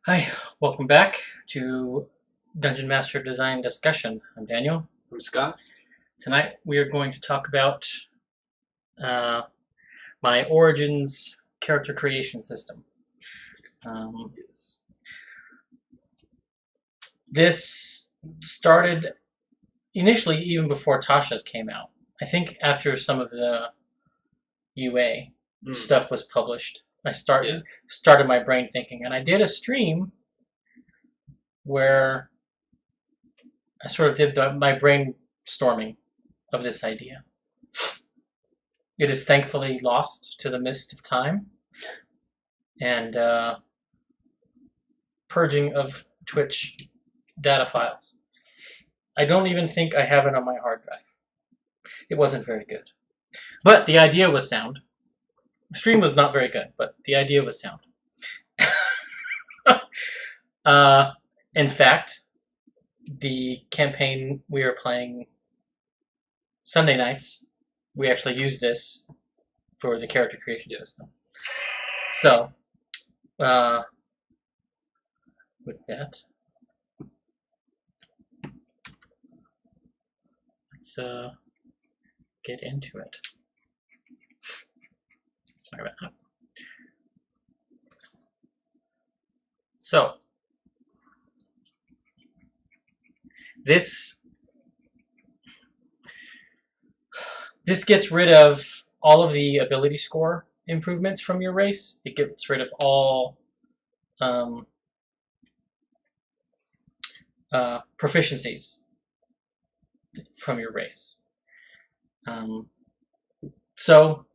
Hi, welcome back to Dungeon Master Design Discussion. I'm Daniel. I'm Scott. Tonight we are going to talk about uh, my Origins character creation system. Yes. This started initially even before Tasha's came out. I think after some of the UA stuff was published, I started my brain thinking, and I did a stream where I sort of did my brainstorming of this idea. It is thankfully lost to the mist of time and purging of Twitch data files. I don't even think I have it on my hard drive. It wasn't very good. But the idea was sound. The stream was not very good, but the idea was sound. In fact, the campaign we were playing Sunday nights, we actually used this for the character creation system. So, with that, let's get into it. Sorry about that. So, this gets rid of all of the ability score improvements from your race. It gets rid of all proficiencies from your race. So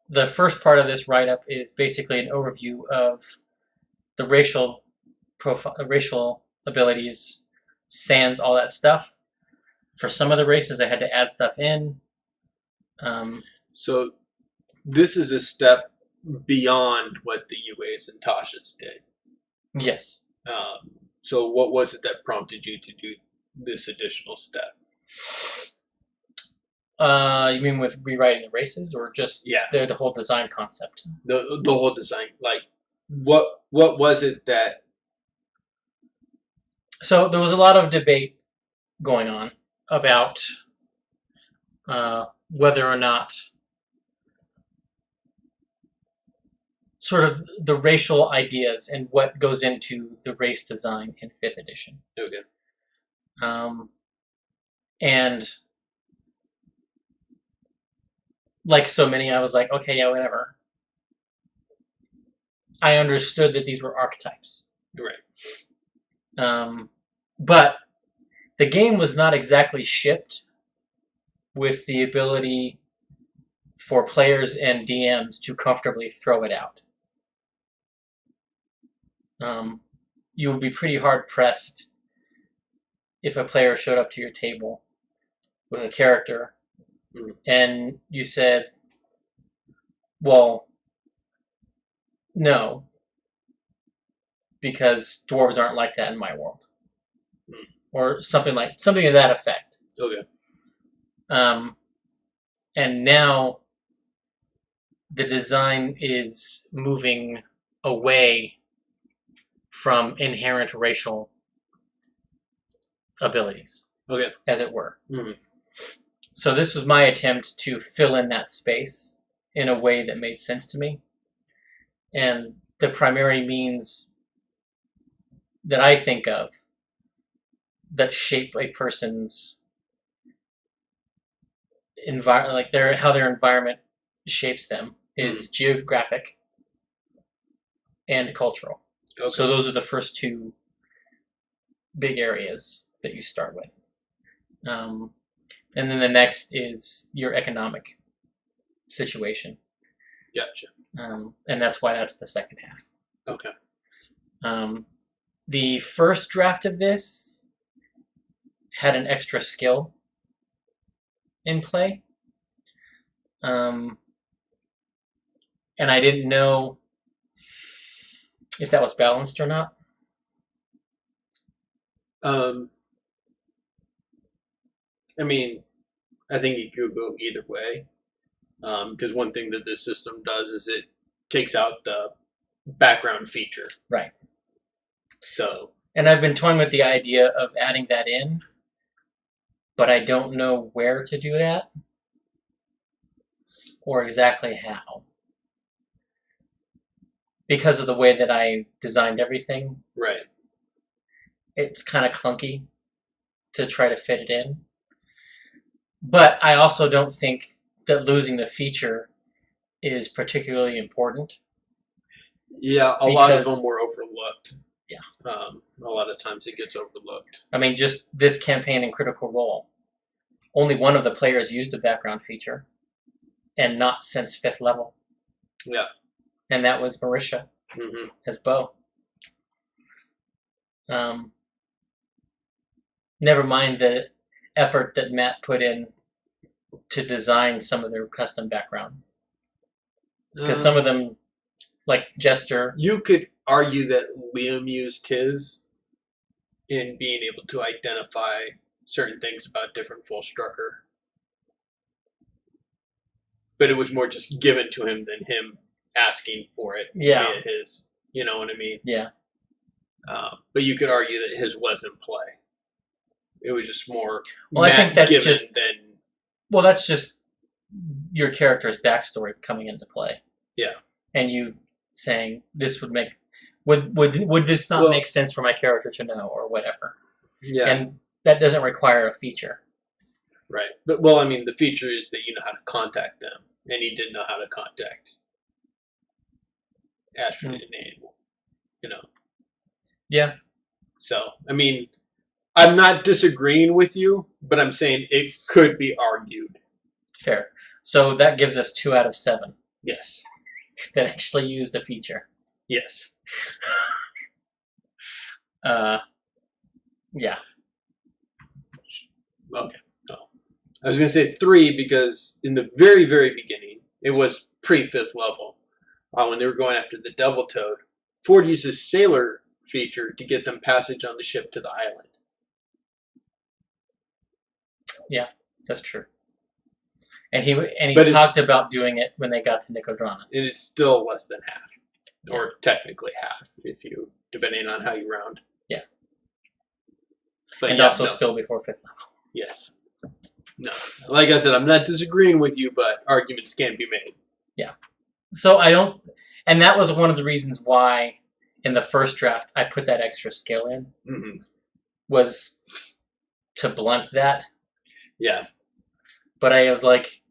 the first part of this write-up is basically an overview of the racial abilities, sans, all that stuff. For some of the races, I had to add stuff in. So this is a step beyond what the UAs and Tasha's did. Yes. So what was it that prompted you to do this additional step? You mean with rewriting the races, or just the whole design concept? The whole design. Like, what was it that? So there was a lot of debate going on about whether or not sort of the racial ideas and what goes into the race design in 5th edition. Okay. And like so many, I was like, okay, yeah, whatever. I understood that these were archetypes. Right. But the game was not exactly shipped with the ability for players and DMs to comfortably throw it out. You would be pretty hard pressed if a player showed up to your table with a character and you said, well, no, because dwarves aren't like that in my world. Or something to that effect. Okay. And now the design is moving away from inherent racial abilities, as it were. So this was my attempt to fill in that space in a way that made sense to me. And the primary means that I think of that shape a person's environment, like how their environment shapes them, is geographic and cultural. Okay. So those are the first two big areas that you start with. And then the next is your economic situation. Gotcha. And that's why that's the second half. Okay. The first draft of this had an extra skill in play. And I didn't know if that was balanced or not. I mean, I think it could go either way. Because one thing that this system does is it takes out the background feature. Right. So, And I've been toying with the idea of adding that in, but I don't know where to do that or exactly how. Because of the way that I designed everything, right. it's kind of clunky to try to fit it in. But I also don't think that losing the feature is particularly important. Yeah, a lot of them were overlooked. Yeah. A lot of times it gets overlooked. I mean, just this campaign in Critical Role, only one of the players used a background feature, and not since 5th level. Yeah. And that was Marisha as Bo. Never mind the effort that Matt put in to design some of their custom backgrounds. Because some of them, like Jester. You could argue that Liam used his in being able to identify certain things about different Volstrucker. But it was more just given to him than him asking for it via his. You know what I mean? Yeah. But you could argue that his was in play. It was just more I think that's given just than... Well, that's just your character's backstory coming into play. Yeah. And you saying this would make... Would this not make sense for my character to know, or whatever? Yeah. And that doesn't require a feature. Right. But, well, I mean, the feature is that you know how to contact them. And he didn't know how to contact Astrid and Anne, you know. Yeah. So, I mean, I'm not disagreeing with you, but I'm saying it could be argued. Fair. So that gives us 2 out of 7. Yes. That actually used a feature. Yes. Yeah. Okay. Oh. I was going to say 3 because in the very, very beginning, it was pre-5th level. When they were going after the Devil Toad, Ford uses Sailor feature to get them passage on the ship to the island. Yeah, that's true. And he talked about doing it when they got to Nicodranus. And it's still less than half. Or technically half, if you, depending on how you round. Yeah. But and also still before 5th level. Yes. No. Like I said, I'm not disagreeing with you, but arguments can be made. Yeah. So I don't... And that was one of the reasons why in the first draft I put that extra skill in. Mm-hmm. Was to blunt that. Yeah. But I was like,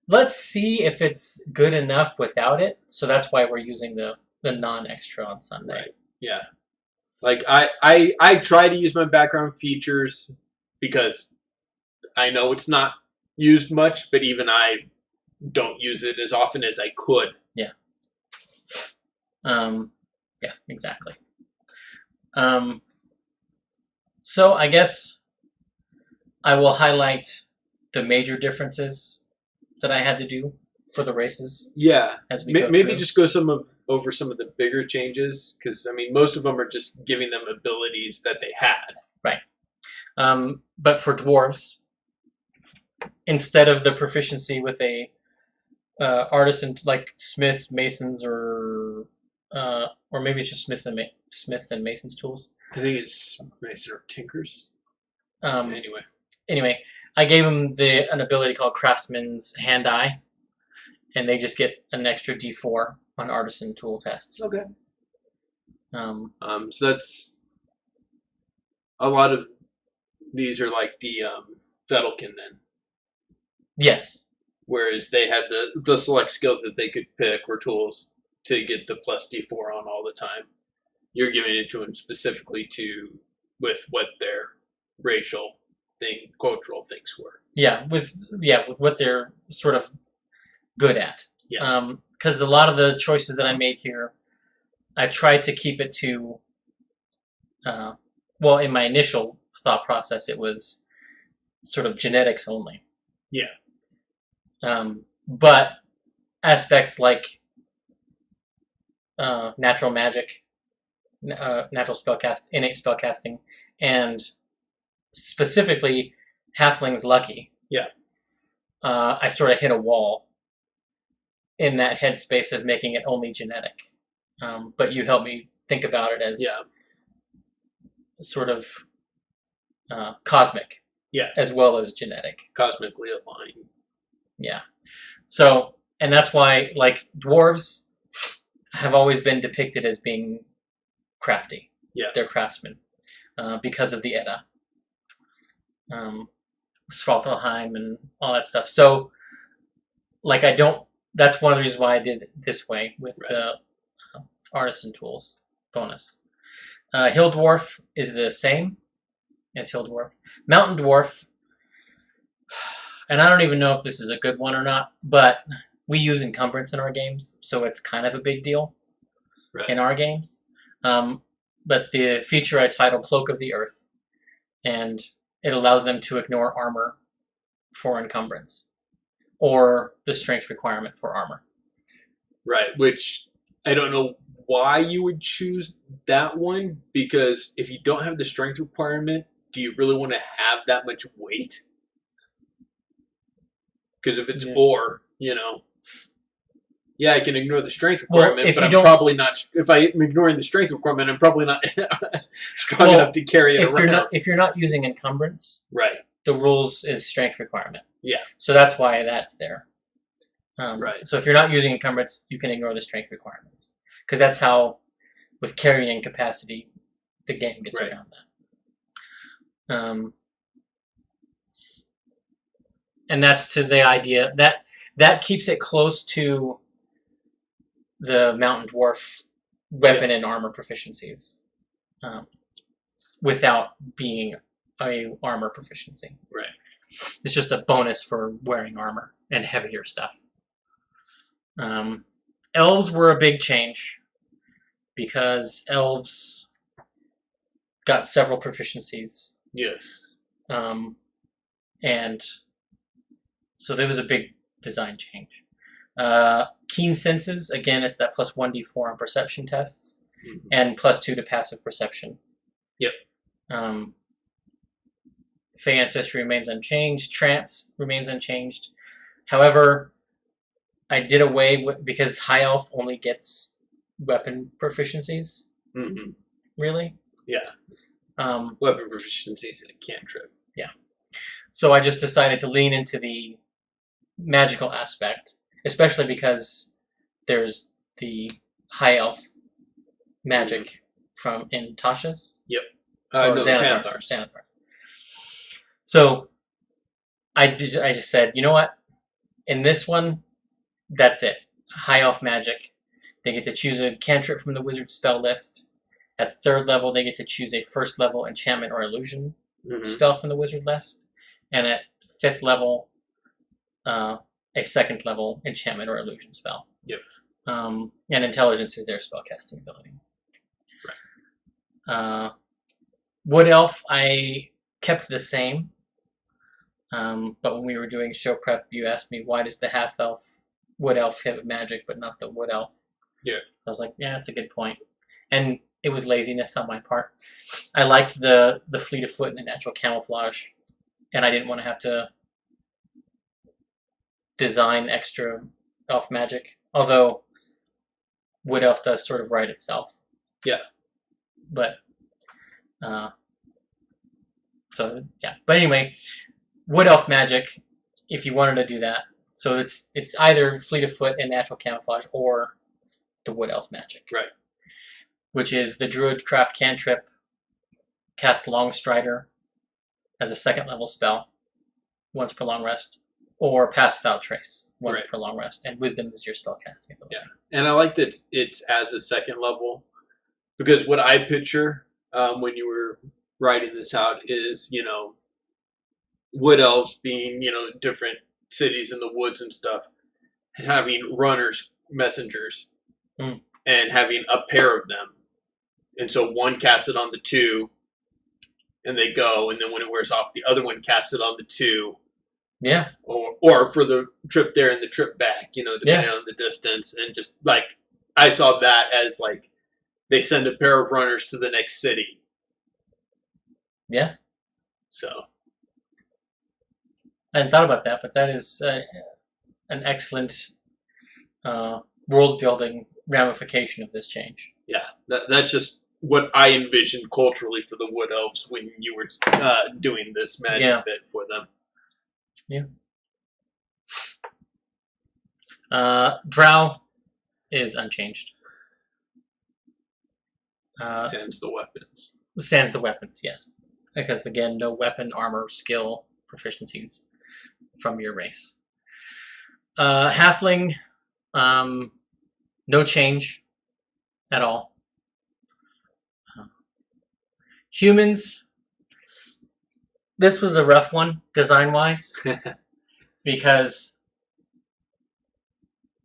let's see if it's good enough without it. So that's why we're using the non-extra on Sunday. Right. Yeah. Like, I try to use my background features because I know it's not used much, but even I don't use it as often as I could. Yeah. Yeah, exactly. So I guess I will highlight the major differences that I had to do for the races. Yeah. As we maybe just go over some of the bigger changes, because, I mean, most of them are just giving them abilities that they had. Right. But for dwarves, instead of the proficiency with a artisan, like smiths, masons, or maybe it's just smiths and masons tools. I think it's mason or tinkers. Anyway, I gave them an ability called Craftsman's Hand-Eye, and they just get an extra D4 on artisan tool tests. Okay. So that's a lot of these are like the Vettelkin then. Yes. Whereas they had the select skills that they could pick or tools to get the plus D4 on all the time. You're giving it to them specifically with what their racial cultural things were. Yeah, with what they're sort of good at. Yeah. Because a lot of the choices that I made here, I tried to keep it to. Well, in my initial thought process, it was sort of genetics only. Yeah. But aspects like natural magic, natural spellcast, innate spellcasting, and specifically halfling's lucky. Yeah. I sort of hit a wall in that headspace of making it only genetic. But you helped me think about it as sort of cosmic, Yeah. as well as genetic. Cosmically aligned. Yeah. So, and that's why, like, dwarves have always been depicted as being crafty. Yeah. They're craftsmen because of the Edda, Svartalheim, and all that stuff. So, like, I don't. That's one of the reasons why I did it this way with the artisan tools bonus. Hill dwarf is the same as hill dwarf. Mountain dwarf, and I don't even know if this is a good one or not, but we use encumbrance in our games, so it's kind of a big deal in our games. But the feature I title Cloak of the Earth, and it allows them to ignore armor for encumbrance, or the strength requirement for armor. Right, which I don't know why you would choose that one, because if you don't have the strength requirement, do you really want to have that much weight? Because if it's ore, I can ignore the strength requirement, but I'm probably not. If I'm ignoring the strength requirement, I'm probably not strong enough to carry it around. If you're not using encumbrance, right, the rules is strength requirement. Yeah. So that's why that's there. Right. So if you're not using encumbrance, you can ignore the strength requirements, because that's how, with carrying capacity, the game gets around that. And that's to the idea that keeps it close to the mountain dwarf weapon and armor proficiencies, without being a armor proficiency. Right. It's just a bonus for wearing armor and heavier stuff. Elves were a big change because elves got several proficiencies. Yes. And so there was a big design change. Keen senses, again, it's that plus 1d4 on perception tests, and plus 2 to passive perception. Yep. Fey Ancestry remains unchanged. Trance remains unchanged. However, I did away with, because High Elf only gets weapon proficiencies. Mm-hmm. Really? Yeah. Weapon proficiencies and a cantrip. Yeah. So I just decided to lean into the magical aspect, especially because there's the High Elf magic from in Tasha's. Yep. Xanathar. So I just said, you know what? In this one, that's it. High Elf magic. They get to choose a cantrip from the wizard spell list. At 3rd level, they get to choose a 1st level enchantment or illusion spell from the wizard list. And at 5th level, a 2nd level enchantment or illusion spell. Yep. And intelligence is their spellcasting ability. Right. Wood Elf, I kept the same. But when we were doing show prep, you asked me, why does the half elf Wood Elf hit magic, but not the Wood Elf? Yeah. So I was like, yeah, that's a good point. And it was laziness on my part. I liked the fleet of foot and the natural camouflage, and I didn't want to have to design extra elf magic. Although Wood Elf does sort of write itself. Yeah. But But anyway, Wood Elf magic, if you wanted to do that. So it's either fleet of foot and natural camouflage or the Wood Elf magic. Right. Which is the Druidcraft cantrip, cast Longstrider as a 2nd level spell, once per long rest, or Pass Without Trace, once per long rest, and Wisdom is your spellcasting ability. Yeah, and I like that it's as a 2nd level, because what I picture when you were writing this out is, wood elves being, different cities in the woods and stuff, having runners, messengers, and having a pair of them. And so one casts it on the 2, and they go, and then when it wears off, the other one casts it on the 2. Yeah. Or for the trip there and the trip back, depending on the distance. And just, I saw that as, they send a pair of runners to the next city. Yeah. So. I hadn't thought about that, but that is an excellent world-building ramification of this change. Yeah, that's just what I envisioned culturally for the Wood Elves when you were doing this magic bit for them. Yeah. Drow is unchanged. Sans the weapons. Sans the weapons, yes. Because again, no weapon, armor, skill, proficiencies from your race. Halfling, no change at all. Humans, this was a rough one, design-wise, because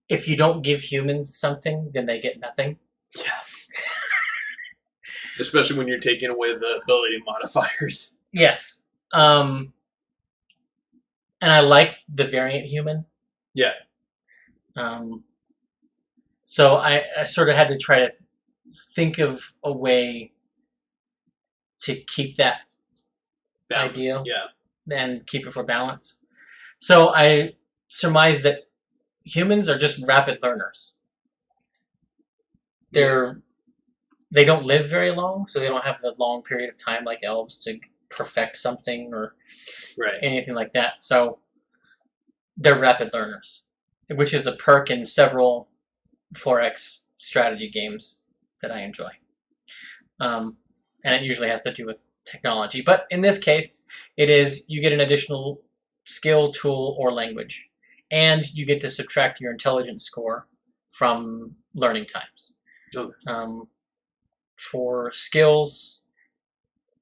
if you don't give humans something, then they get nothing. Yeah. Especially when you're taking away the ability modifiers. Yes. And I like the variant human. Yeah. So I sort of had to try to think of a way to keep that idea and keep it for balance. So I surmised that humans are just rapid learners. They don't live very long, so they don't have the long period of time like elves to perfect something or anything like that. So they're rapid learners, which is a perk in several 4X strategy games that I enjoy. And it usually has to do with technology. But in this case, it is you get an additional skill, tool, or language. And you get to subtract your intelligence score from learning times. Okay. For skills,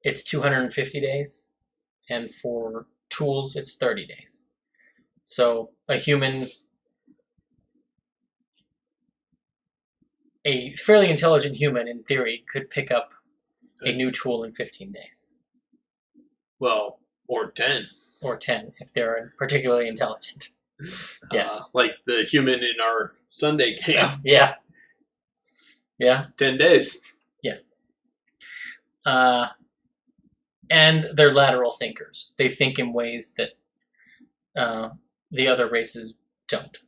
it's 250 days. And for tools, it's 30 days. So a fairly intelligent human, in theory, could pick up a new tool in 15 days. Well, or 10. Or 10, if they're particularly intelligent. Yes. Like the human in our Sunday game. Yeah. 10 days. Yes. And they're lateral thinkers. They think in ways that the other races don't.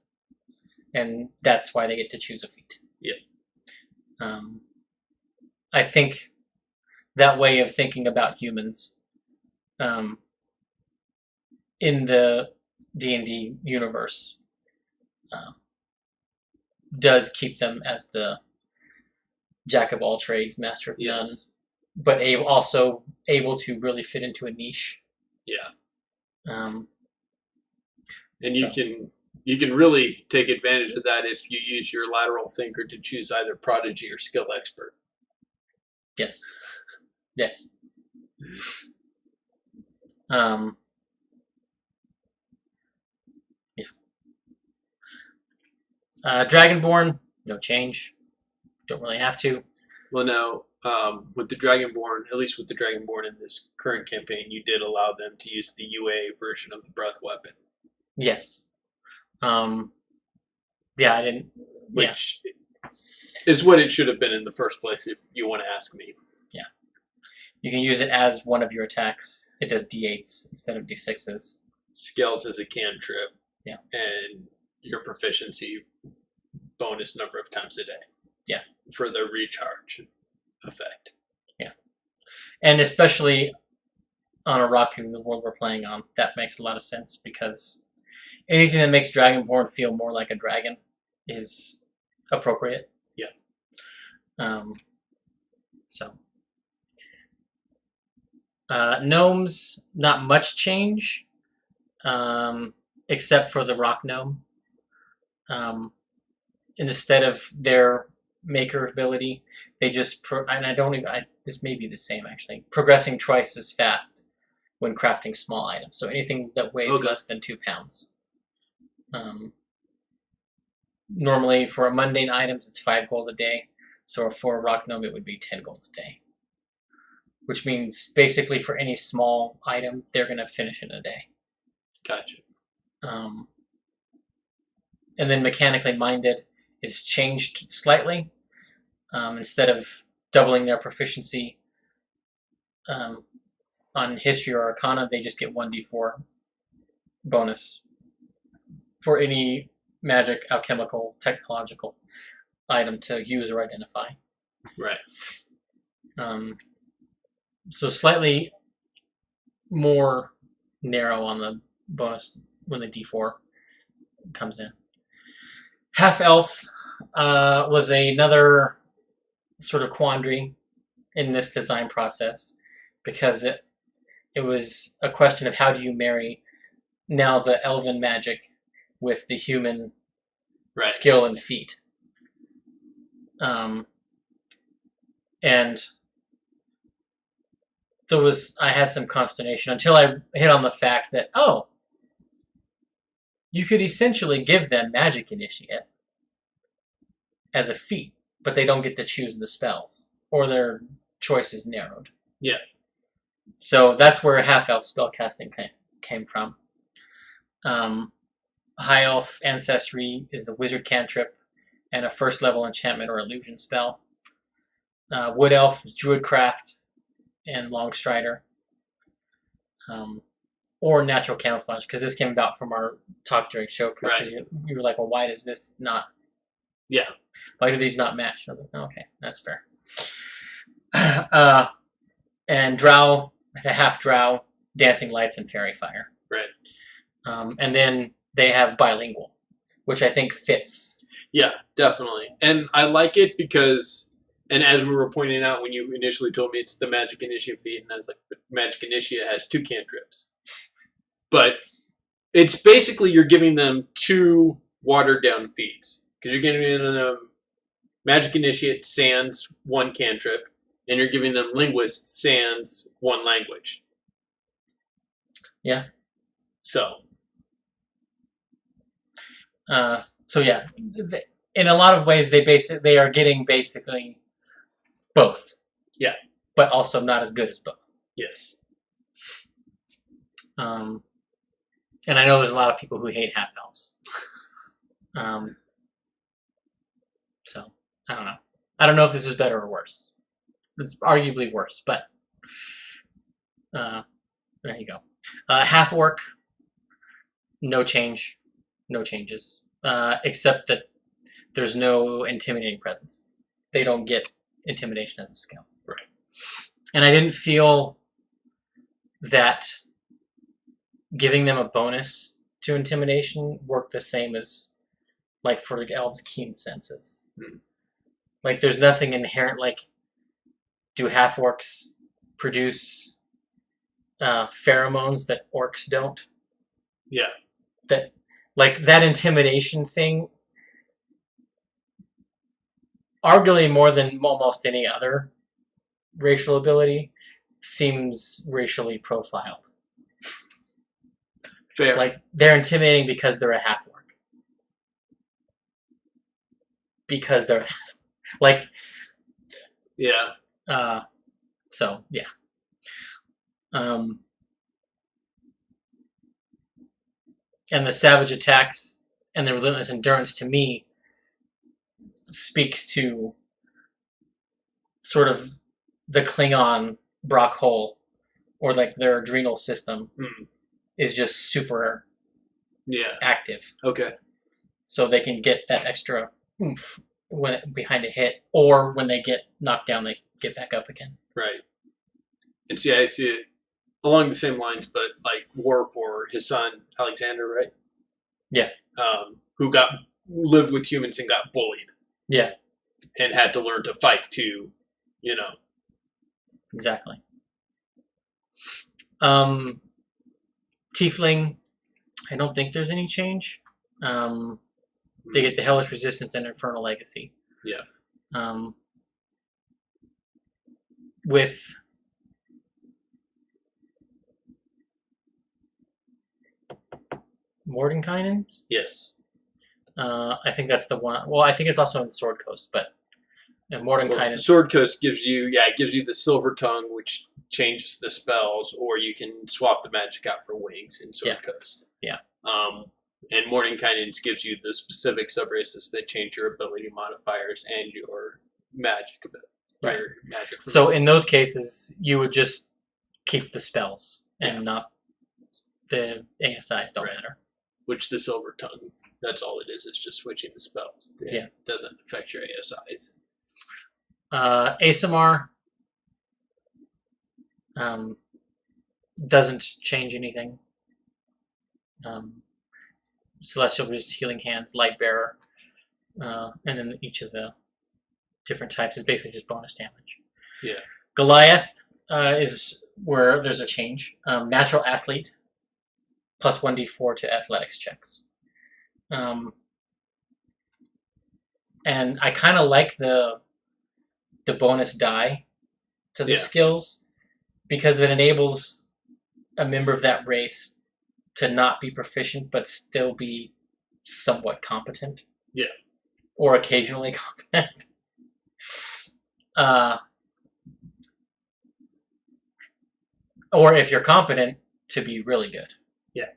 And that's why they get to choose a feat. Yeah. I think that way of thinking about humans in the D&D universe does keep them as the jack of all trades, master of none, but also able to really fit into a niche. Yeah. And you can really take advantage of that if you use your lateral thinker to choose either prodigy or skill expert. Yes. Yes. Dragonborn, no change. Don't really have to. Well, now, with the Dragonborn, at least with the Dragonborn in this current campaign, you did allow them to use the UA version of the breath weapon. Yes. I didn't. Which is what it should have been in the first place, if you want to ask me. Yeah. You can use it as one of your attacks. It does D8s instead of D6s. Scales as a cantrip. Yeah. And your proficiency bonus number of times a day. Yeah. For the recharge effect. Yeah. And especially on Araku, the world we're playing on, that makes a lot of sense because anything that makes Dragonborn feel more like a dragon is appropriate. Yeah. Gnomes, not much change, except for the rock gnome. Instead of their maker ability, they just this may be the same actually. Progressing twice as fast when crafting small items. So anything that weighs less than 2 pounds. Normally for a mundane items, it's 5 gold a day. So for a rock gnome, it would be 10 gold a day. Which means basically for any small item, they're going to finish in a day. Gotcha. And then mechanically minded is changed slightly. Instead of doubling their proficiency on history or arcana, they just get 1d4 bonus for any magic, alchemical, technological item to use or identify. Right. So slightly more narrow on the bonus when the D4 comes in. Half elf was another sort of quandary in this design process because it was a question of how do you marry now the elven magic with the human skill and feat. And I had some consternation until I hit on the fact that, oh, you could essentially give them Magic Initiate as a feat, but they don't get to choose the spells, or their choice is narrowed. Yeah. So that's where half-elf spellcasting came from. High Elf Ancestry is the wizard cantrip and a first-level enchantment or illusion spell. Wood Elf is Druidcraft and Longstrider. Or Natural Camouflage, because this came about from our talk during show prep. Right. You were like, well, why does this not... Yeah. Why do these not match? I was like, okay, that's fair. And Drow, the half Drow, Dancing Lights, and Fairy Fire. Right. And then they have bilingual, which I think fits. Yeah, definitely. And I like it because, and as we were pointing out when you initially told me it's the Magic Initiate feat, and I was like, but Magic Initiate has 2 cantrips. But it's basically you're giving them 2 watered down feats. Because you're giving them Magic Initiate sans 1 cantrip, and you're giving them Linguist sans 1 language. Yeah. So yeah, in a lot of ways they are getting basically both. Yeah. But also not as good as both. Yes. And I know there's a lot of people who hate half elves. So I don't know. I don't know if this is better or worse. It's arguably worse, but there you go. Half orc, no changes, except that there's no intimidating presence. They don't get intimidation as a skill. Right. And I didn't feel that giving them a bonus to intimidation worked the same as, like, for the elves' keen senses. Like, there's nothing inherent, like, do half-orcs produce pheromones that orcs don't? Yeah. That, like, that intimidation thing, arguably more than almost any other racial ability, seems racially profiled. Fair. Like, they're intimidating because they're a half-orc. Because they're like... Yeah. So, yeah. And the savage attacks and the relentless endurance, to me, speaks to sort of the Klingon Brock hole, or like their adrenal system is just super active. Okay. So they can get that extra oomph behind a hit, or when they get knocked down, they get back up again. Right. It's, I see it along the same lines, but like War for his son, Alexander, right? Yeah. Who lived with humans and got bullied. Yeah. And had to learn to fight too, Exactly. Tiefling, I don't think there's any change. They get the Hellish Resistance and Infernal Legacy. Yeah. With Mordenkainen's? Yes. I think that's the one. Well, I think it's also in Sword Coast, but Mordenkainen. Sword Coast gives you the Silver Tongue, which changes the spells, or you can swap the magic out for wings in Sword Coast. Yeah. And Mordenkainen's gives you the specific subraces that change your ability modifiers and your magic ability. Right. Magic so in those cases, you would just keep the spells and not the ASIs. Don't matter. Which the Silver Tongue, that's all it is. It's just switching the spells. It doesn't affect your ASIs. Asamar, Doesn't change anything. Celestial resist healing hands, light bearer, and then each of the different types is basically just bonus damage. Yeah. Goliath is where there's a change. Natural athlete, plus 1d4 to athletics checks. And I kind of like the bonus die to the skills because it enables a member of that race to not be proficient but still be somewhat competent. Yeah. Or occasionally competent. Or if you're competent, to be really good. Yeah.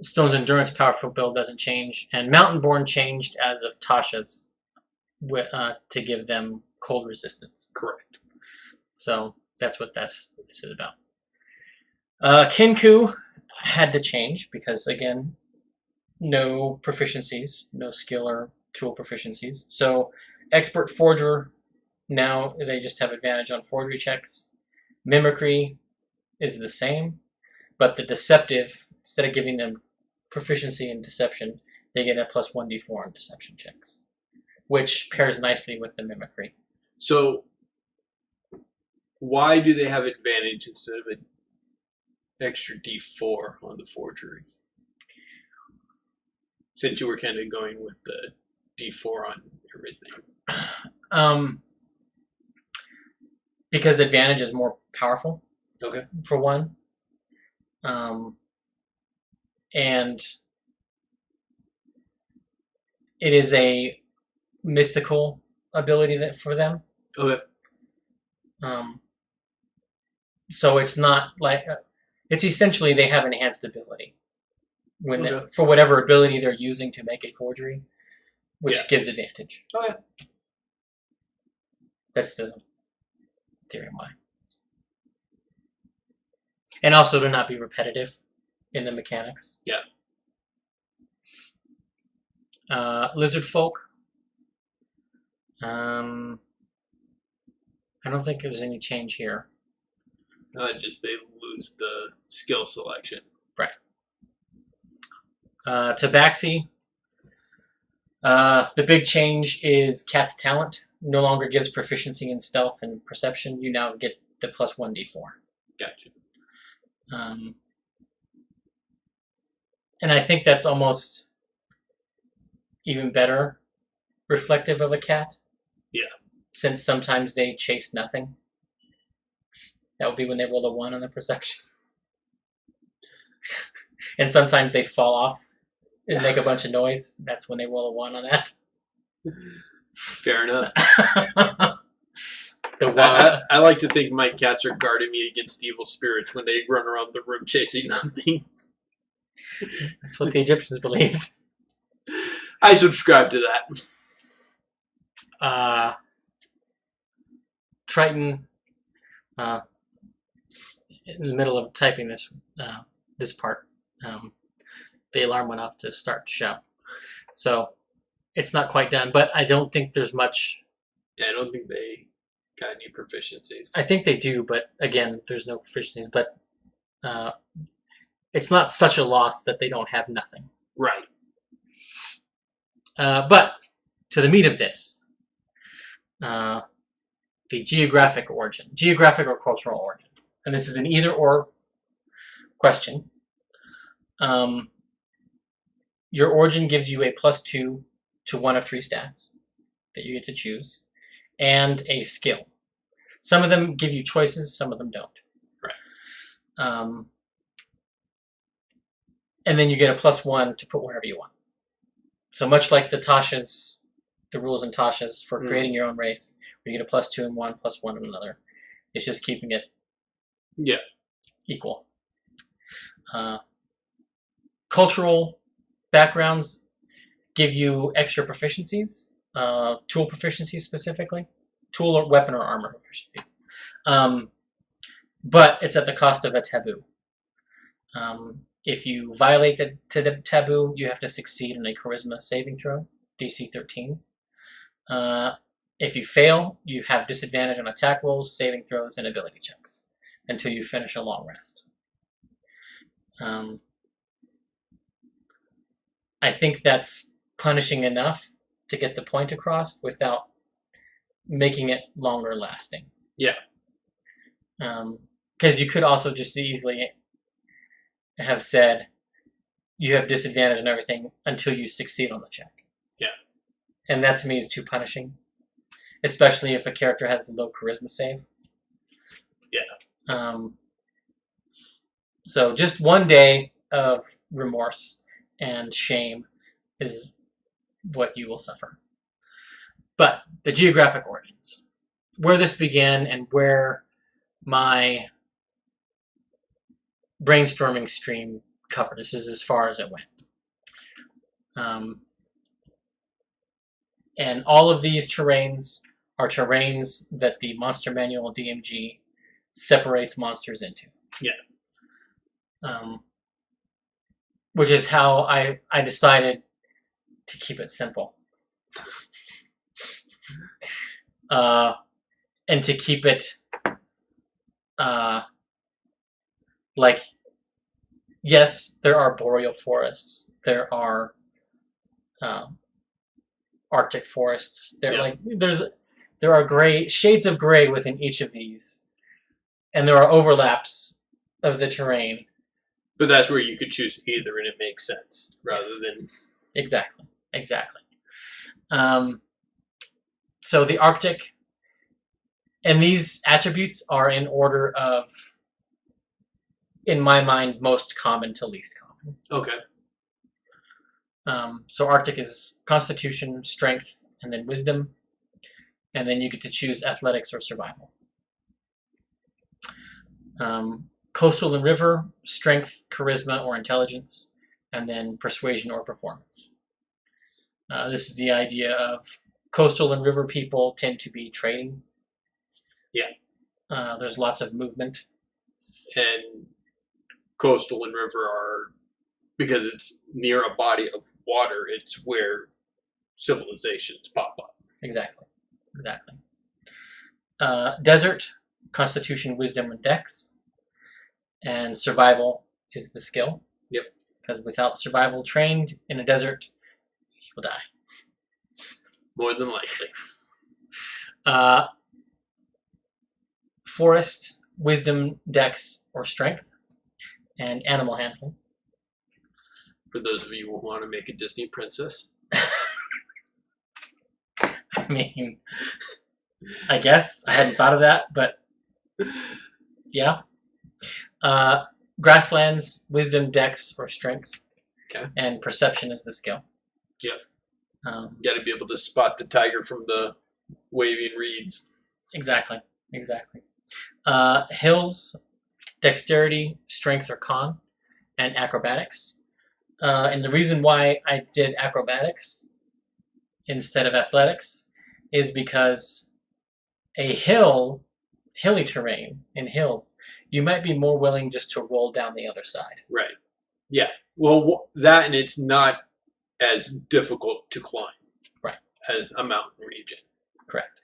Stone's Endurance powerful build doesn't change, and Mountainborn changed as of Tasha's to give them cold resistance. Correct. So that's what this is about. Kinku had to change because, again, no proficiencies, no skill or tool proficiencies. So Expert Forger, now they just have advantage on forgery checks. Mimicry is the same, but the Deceptive, instead of giving them proficiency in Deception, they get a plus 1d4 on Deception checks, which pairs nicely with the Mimicry. So why do they have advantage instead of an extra d4 on the forgery? Since you were kind of going with the d4 on everything. Because advantage is more powerful. Okay. For one. And it is a mystical ability for them. Okay. So it's not like it's essentially they have enhanced ability when for whatever ability they're using to make a forgery, which gives advantage. Okay. That's the theory why. And also to not be repetitive in the mechanics. Yeah. Lizard folk. I don't think there's any change here. Just they lose the skill selection. Right. Tabaxi. The big change is Cat's talent. No longer gives proficiency in stealth and perception. You now get the plus 1d4. Gotcha. And I think that's almost even better reflective of a cat. Yeah. Since sometimes they chase nothing. That would be when they roll a 1 on the perception. And sometimes they fall off and make a bunch of noise. That's when they roll a 1 on that. Fair enough. I like to think my cats are guarding me against evil spirits when they run around the room chasing nothing. That's what the Egyptians believed. I subscribe to that. Triton, in the middle of typing this part, the alarm went off to start the show. So it's not quite done, but I don't think there's much. Yeah, I don't think they got any proficiencies. I think they do, but again, there's no proficiencies. But it's not such a loss that they don't have nothing. Right. But to the meat of this, the geographic origin, geographic or cultural origin, and this is an either-or question. Your origin gives you a +2 to 1 of 3 stats that you get to choose, and a skill. Some of them give you choices, some of them don't. Right. And then you get a +1 to put wherever you want. So much like the rules in Tasha's for creating your own race, where you get a +2 in one, +1 in another. It's just keeping it equal. Cultural backgrounds give you extra proficiencies, tool proficiencies specifically, tool or weapon or armor proficiencies. But it's at the cost of a taboo. If you violate the taboo, you have to succeed in a charisma saving throw, DC 13. If you fail, you have disadvantage on attack rolls, saving throws, and ability checks until you finish a long rest. I think that's punishing enough to get the point across without making it longer lasting. Yeah. Because you could also just easily have said you have disadvantage on everything until you succeed on the check. Yeah. And that to me is too punishing, especially if a character has a low charisma save. Yeah. So just one day of remorse and shame is what you will suffer. But the geographic origins, where this began and where my brainstorming stream covered. This is as far as it went. And all of these terrains are terrains that the Monster Manual DMG separates monsters into. Yeah. Which is how I decided to keep it simple. And to keep it like, yes, there are boreal forests. There are Arctic forests. There are gray shades of gray within each of these, and there are overlaps of the terrain. But that's where you could choose either, and it makes sense rather than exactly. So the Arctic, and these attributes are in order of, in my mind, most common to least common. Okay. So Arctic is Constitution, Strength, and then Wisdom, and then you get to choose Athletics or Survival. Coastal and River, Strength, Charisma, or Intelligence, and then Persuasion or Performance. This is the idea of coastal and river people tend to be trading. Yeah. There's lots of movement. And coastal and river are, because it's near a body of water, it's where civilizations pop up. Exactly. Desert, Constitution, Wisdom, and Dex. And survival is the skill. Yep. Because without survival trained in a desert, you will die. More than likely. Forest, Wisdom, Dex, or Strength. And animal handling. For those of you who want to make a Disney princess. I mean, I guess. I hadn't thought of that, but yeah. Grasslands, Wisdom, Dex, or Strength. Okay. And Perception is the skill. Yep. You got to be able to spot the tiger from the waving reeds. Exactly. Hills, Dexterity, Strength, or Con, and Acrobatics. And the reason why I did Acrobatics instead of Athletics is because a hilly terrain in hills, you might be more willing just to roll down the other side. Right. Yeah. Well, that, and it's not as difficult to climb. Right. As a mountain region. Correct.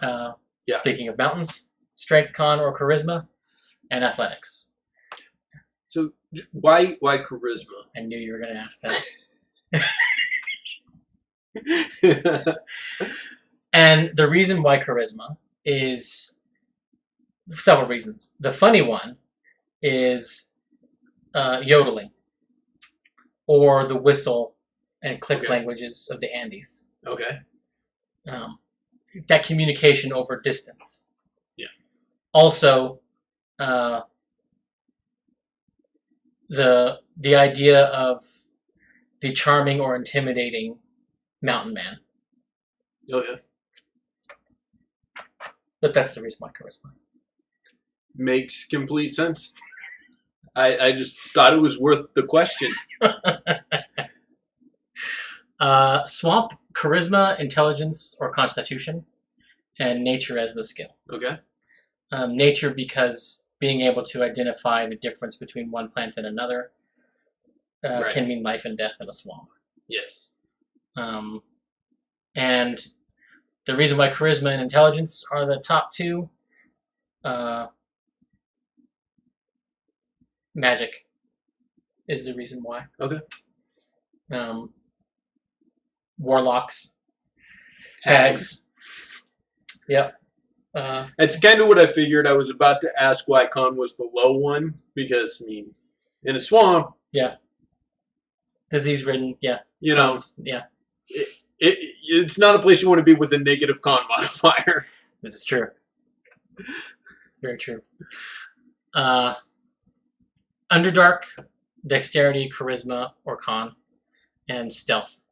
Yeah. Speaking of mountains, Strength, Con, or Charisma, and Athletics. So why charisma? I knew you were going to ask that. And the reason why charisma is several reasons. The funny one is yodeling, or the whistle and click languages of the Andes. Okay. That communication over distance. Yeah. Also, the idea of the charming or intimidating mountain man. Okay. But that's the reason why charisma. Makes complete sense. I just thought it was worth the question. Swamp, Charisma, Intelligence, or Constitution, and Nature as the skill. Okay. Nature because being able to identify the difference between one plant and another can mean life and death in a swamp. Yes. And the reason why charisma and intelligence are the top two, magic is the reason why. Okay. Warlocks, hags. Yep. That's kind of what I figured. I was about to ask why con was the low one because I mean, in a swamp, Disease-ridden, yeah. you know, Cons, yeah. it's not a place you want to be with a negative con modifier. This is true. Very true. Underdark, dexterity, charisma, or con, and stealth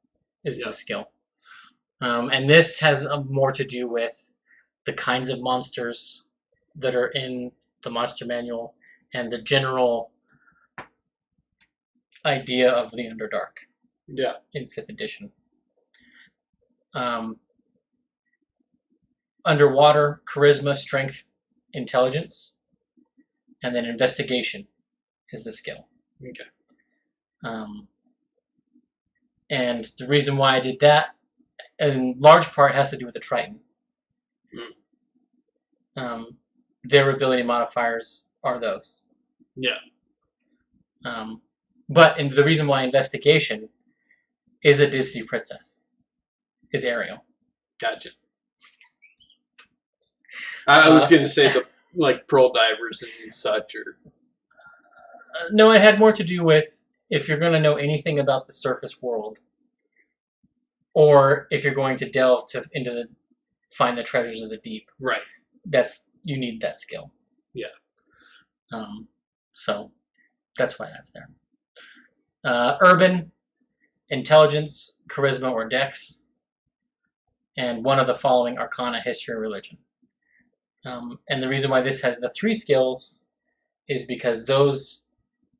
is the skill. And this has more to do with the kinds of monsters that are in the monster manual and the general idea of the Underdark. Yeah. In 5th edition. Underwater, charisma, strength, intelligence, and then investigation is the skill. Okay. And the reason why I did that, in large part, has to do with the Triton. Their ability modifiers are those. Yeah. But the reason why investigation is a Disney princess is Ariel. Gotcha. I was going to say the pearl divers and such. Or no, it had more to do with if you're going to know anything about the surface world, or if you're going to delve find the treasures of the deep. Right. You need that skill. Yeah. So that's why that's there. Urban, intelligence, charisma, or dex, and one of the following arcana, history, or religion. And the reason why this has the 3 skills is because those,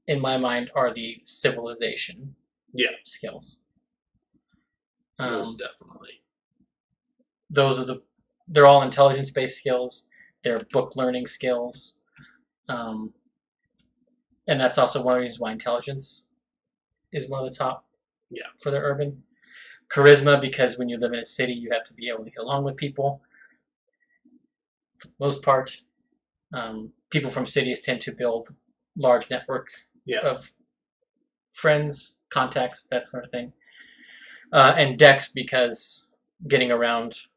in my mind, are the civilization skills. Most definitely. They're all intelligence-based skills. They're book learning skills. And that's also one of the reasons why intelligence is one of the top for the urban. Charisma, because when you live in a city, you have to be able to get along with people. For the most part, people from cities tend to build large network of friends, contacts, that sort of thing. And dex, because getting around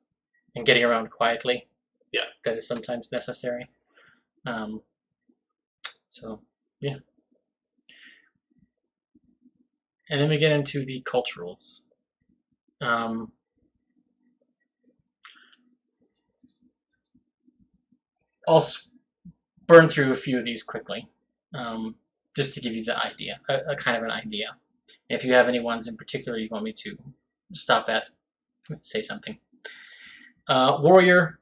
quietly, that is sometimes necessary. So, yeah. And then we get into the culturals. I'll burn through a few of these quickly, just to give you the idea, a kind of an idea. If you have any ones in particular you want me to stop at, say something. Warrior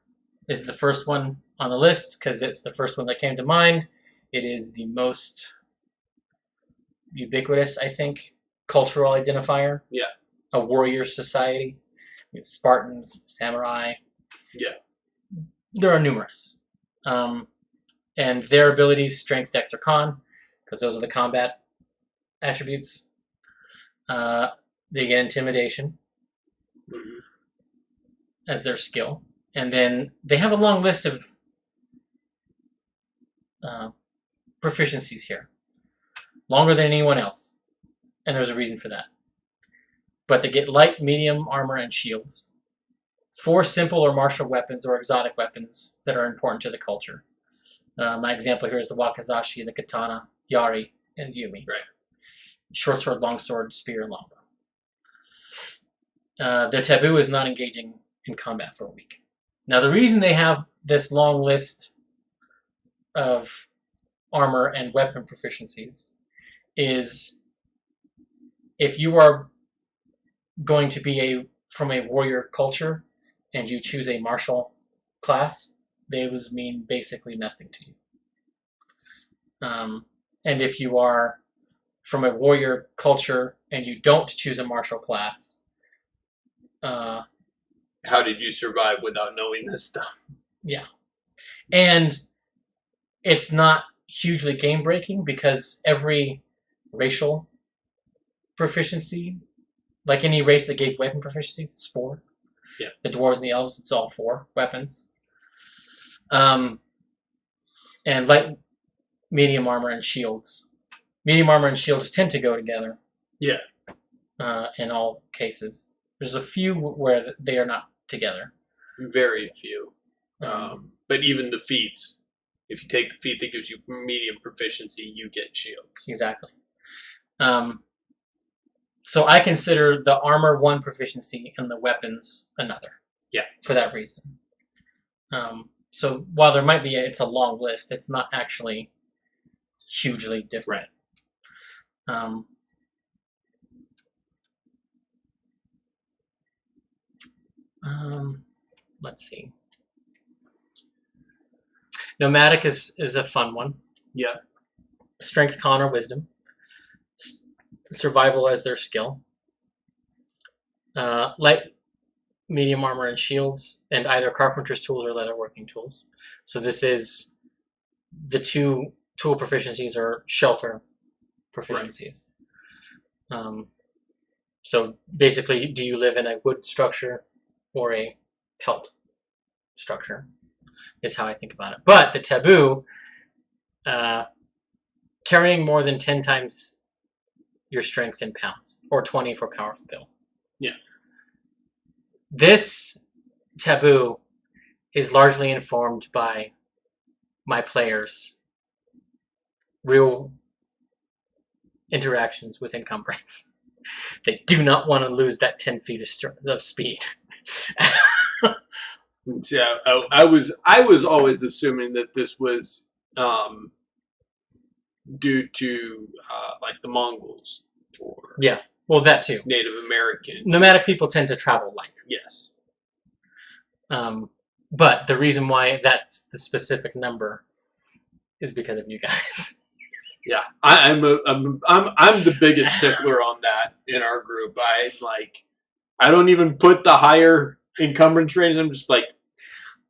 is the first one on the list because it's the first one that came to mind. It is the most ubiquitous, I think, cultural identifier. Yeah. A warrior society with Spartans, samurai. Yeah. There are numerous. And their abilities, strength, dex, or con, because those are the combat attributes. They get intimidation as their skill. And then they have a long list of proficiencies here. Longer than anyone else. And there's a reason for that. But they get light, medium, armor, and shields. 4 simple or martial weapons or exotic weapons that are important to the culture. My example here is the wakizashi, the katana, yari, and yumi. Right. Short sword, long sword, spear, longbow. Their taboo is not engaging in combat for a week. Now, the reason they have this long list of armor and weapon proficiencies is if you are going to be from a warrior culture and you choose a martial class, they would mean basically nothing to you. And if you are from a warrior culture and you don't choose a martial class, how did you survive without knowing this stuff? Yeah. And it's not hugely game breaking because every racial proficiency, like any race that gave weapon proficiencies, it's 4. Yeah. The dwarves and the elves, it's all 4 weapons. And light, medium armor, and shields. Medium armor and shields tend to go together. Yeah. In all cases. There's a few where they are not together. Very few. But even the feats, if you take the feat that gives you medium proficiency, you get shields. Exactly. So I consider the armor 1 proficiency and the weapons another. Yeah. For that reason. So while there might be it's a long list, it's not actually hugely different. Right. Let's see. Nomadic is a fun one. Yeah. Strength, con, or wisdom. Survival as their skill. Light, medium armor, and shields, and either carpenter's tools or leatherworking tools. So this is the 2 tool proficiencies are shelter proficiencies. Right. So basically, do you live in a wood structure or a pelt structure? Is how I think about it. But the taboo, carrying more than 10 times your strength in pounds, or 20 for powerful build. Yeah. This taboo is largely informed by my players' real interactions with encumbrance. They do not want to lose that 10 feet of speed. Yeah, I was always assuming that this was due to like the Mongols or well, that too. Native Americans. Nomadic people tend to travel light. Yes. But the reason why that's the specific number is because of you guys. Yeah, I'm the biggest stickler on that in our group. I don't even put the higher encumbrance ratings. I'm just like,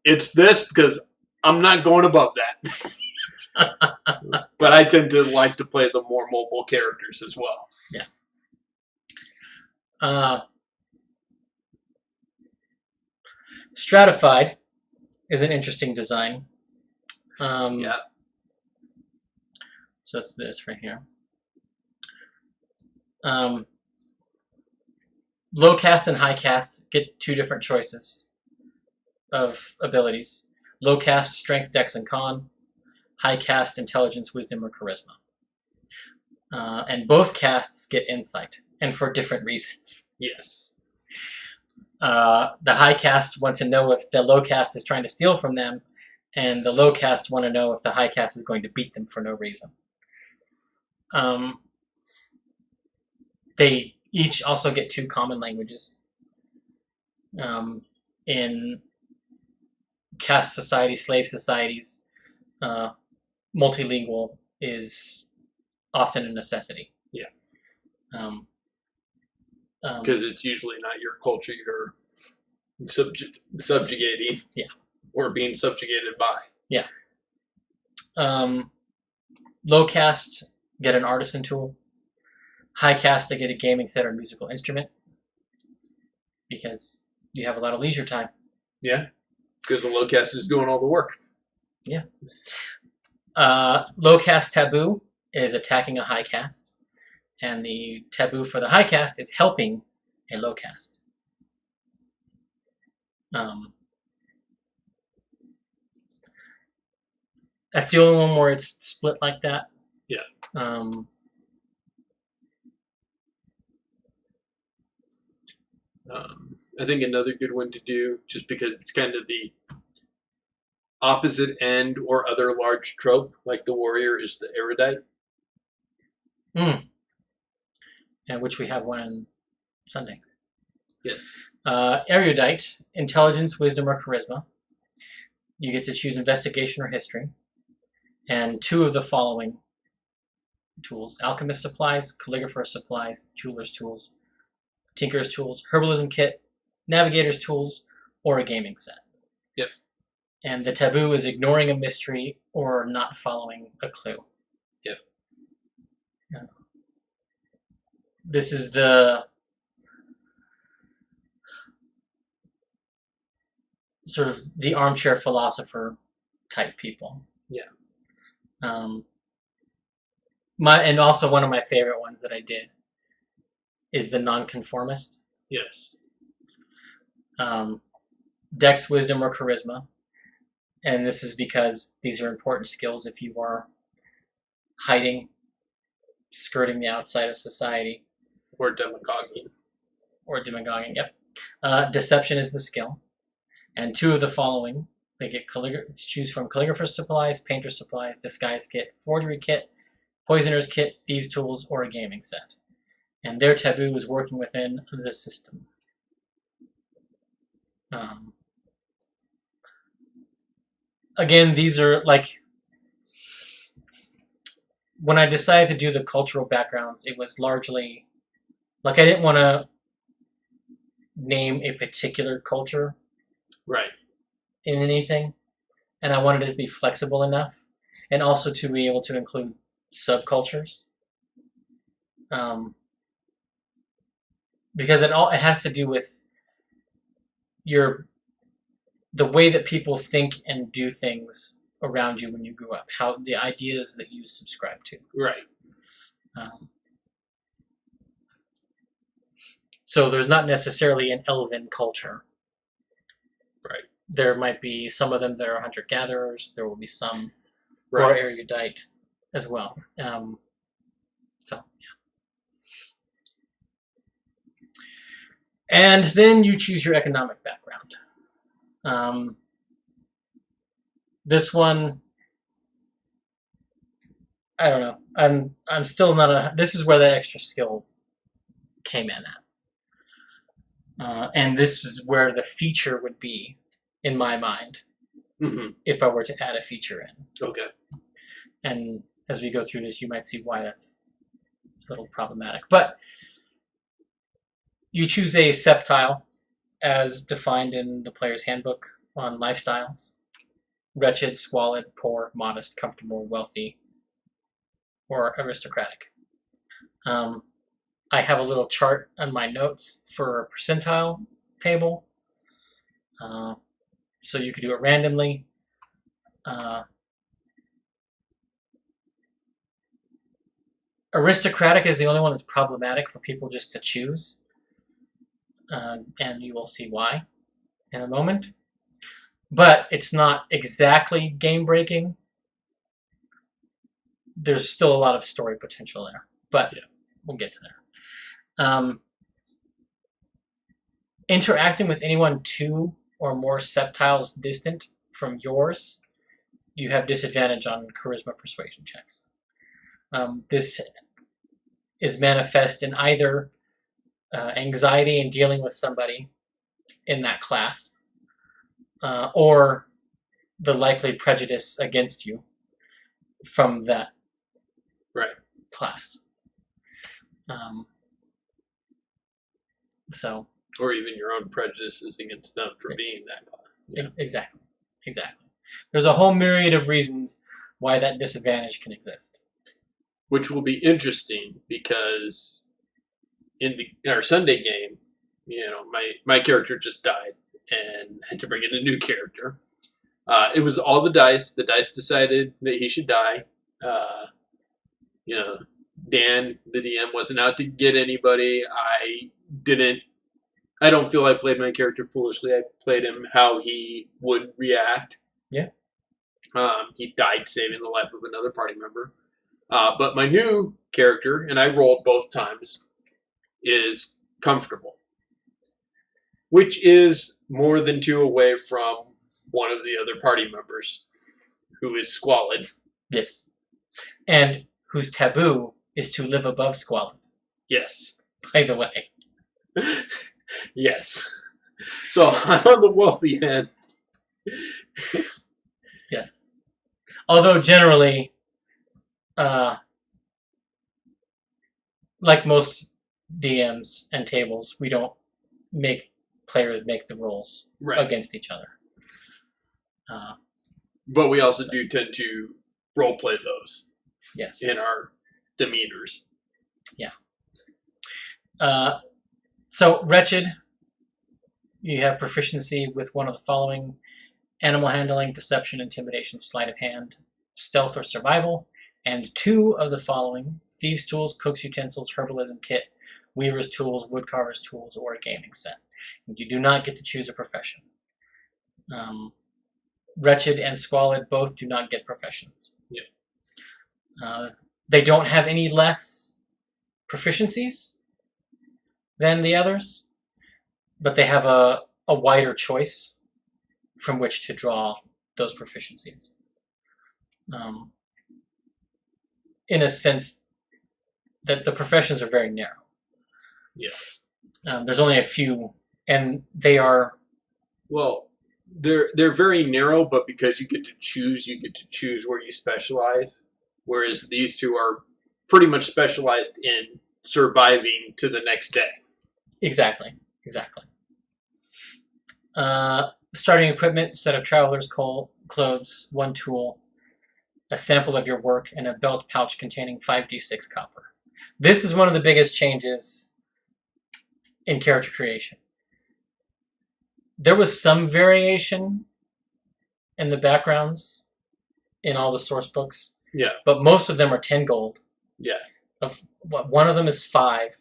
it's this because I'm not going above that. But I tend to like to play the more mobile characters as well. Yeah. Stratified is an interesting design. Yeah. So it's this right here. Low cast and high cast get 2 different choices of abilities. Low cast, strength, dex, and con. High cast, intelligence, wisdom, or charisma. And both casts get insight, and for different reasons. Yes. The high cast want to know if the low cast is trying to steal from them, and the low cast want to know if the high cast is going to beat them for no reason. They each also get 2 common languages. In caste societies, slave societies, multilingual is often a necessity. Yeah. Because it's usually not your culture you're subjugating. Yeah. Or being subjugated by. Yeah. Low caste get an artisan tool. High caste, they get a gaming set or musical instrument. Because you have a lot of leisure time. Yeah. Because the low caste is doing all the work. Yeah. Low caste taboo is attacking a high caste. And the taboo for the high caste is helping a low caste. That's the only one where it's split like that. Yeah. I think another good one to do, just because it's kind of the opposite end or other large trope, like the warrior, is the erudite. And which we have one on Sunday. Yes. Erudite, intelligence, wisdom, or charisma. You get to choose investigation or history. And 2 of the following tools: alchemist supplies, calligrapher supplies, jeweler's tools, tinker's tools, herbalism kit, navigator's tools, or a gaming set. Yep. And the taboo is ignoring a mystery or not following a clue. Yep. Yeah. This is the sort of the armchair philosopher type people. Yeah. And also one of my favorite ones that I did is the nonconformist. Yes. Dex, wisdom, or charisma. And this is because these are important skills if you are hiding, skirting the outside of society. Or demagoguing. Or demagoguing, yep. Deception is the skill. And 2 of the following, they get choose from calligrapher's supplies, painter's supplies, disguise kit, forgery kit, poisoner's kit, thieves' tools, or a gaming set. And their taboo is working within the system. Again, these are like, when I decided to do the cultural backgrounds, it was largely like I didn't want to name a particular culture Right. in anything, and I wanted it to be flexible enough, and also to be able to include subcultures, because it has to do with the way that people think and do things around you when you grew up, how the ideas that you subscribe to. Right. So there's not necessarily an elven culture. Right. There might be some of them that are hunter-gatherers. There will be some who Right. are erudite as well. So, yeah. And then you choose your economic background. This one, I don't know. I'm still not this is where that extra skill came in at. And this is where the feature would be, in my mind, if I were to add a feature in. Okay. And as we go through this, you might see why that's a little problematic. But you choose a septile as defined in the player's handbook on lifestyles. Wretched, squalid, poor, modest, comfortable, wealthy, or aristocratic. I have a little chart on my notes for a percentile table. So you could do it randomly. Aristocratic is the only one that's problematic for people just to choose. And you will see why in a moment. But it's not exactly game-breaking. There's still a lot of story potential there. But yeah, we'll get to there. Interacting with anyone 2 or more septiles distant from yours, you have disadvantage on charisma persuasion checks. This is manifest in either anxiety in dealing with somebody in that class, or the likely prejudice against you from that class. So, or even your own prejudices against them for being that class. Yeah. Exactly. There's a whole myriad of reasons why that disadvantage can exist. Which will be interesting because in our Sunday game, my character just died and had to bring in a new character. It was all the dice. The dice decided that he should die. Dan, the DM, wasn't out to get anybody. I don't feel I played my character foolishly. I played him how he would react. Yeah. He died saving the life of another party member. But my new character, and I rolled both times, is comfortable. Which is more than 2 away from one of the other party members, who is squalid. Yes. And whose taboo is to live above squalid. Yes. By the way. Yes. So I'm on the wealthy end. Yes. Although generally, like most DMs and tables, we don't make players make the rolls against each other. But we also do tend to roleplay those. Yes. In our demeanors. Yeah. So, wretched, you have proficiency with one of the following. animal handling, deception, intimidation, sleight of hand, stealth or survival, and 2 of the following: thieves' tools, cook's utensils, herbalism kit, weaver's tools, woodcarver's tools, or a gaming set. And you do not get to choose a profession. Wretched and squalid both do not get professions. Yeah. They don't have any less proficiencies than the others, but they have a wider choice from which to draw those proficiencies. In a sense that the professions are very narrow. Yeah. There's only a few, and they are... Well, they're very narrow, but because you get to choose where you specialize. Whereas these two are pretty much specialized in surviving to the next day. Exactly. Starting equipment: set of traveler's clothes, 1 tool, a sample of your work, and a belt pouch containing 5d6 copper. This is one of the biggest changes in character creation. There was some variation in the backgrounds in all the source books. Yeah. But most of them are 10 gold. Yeah. One of them is 5,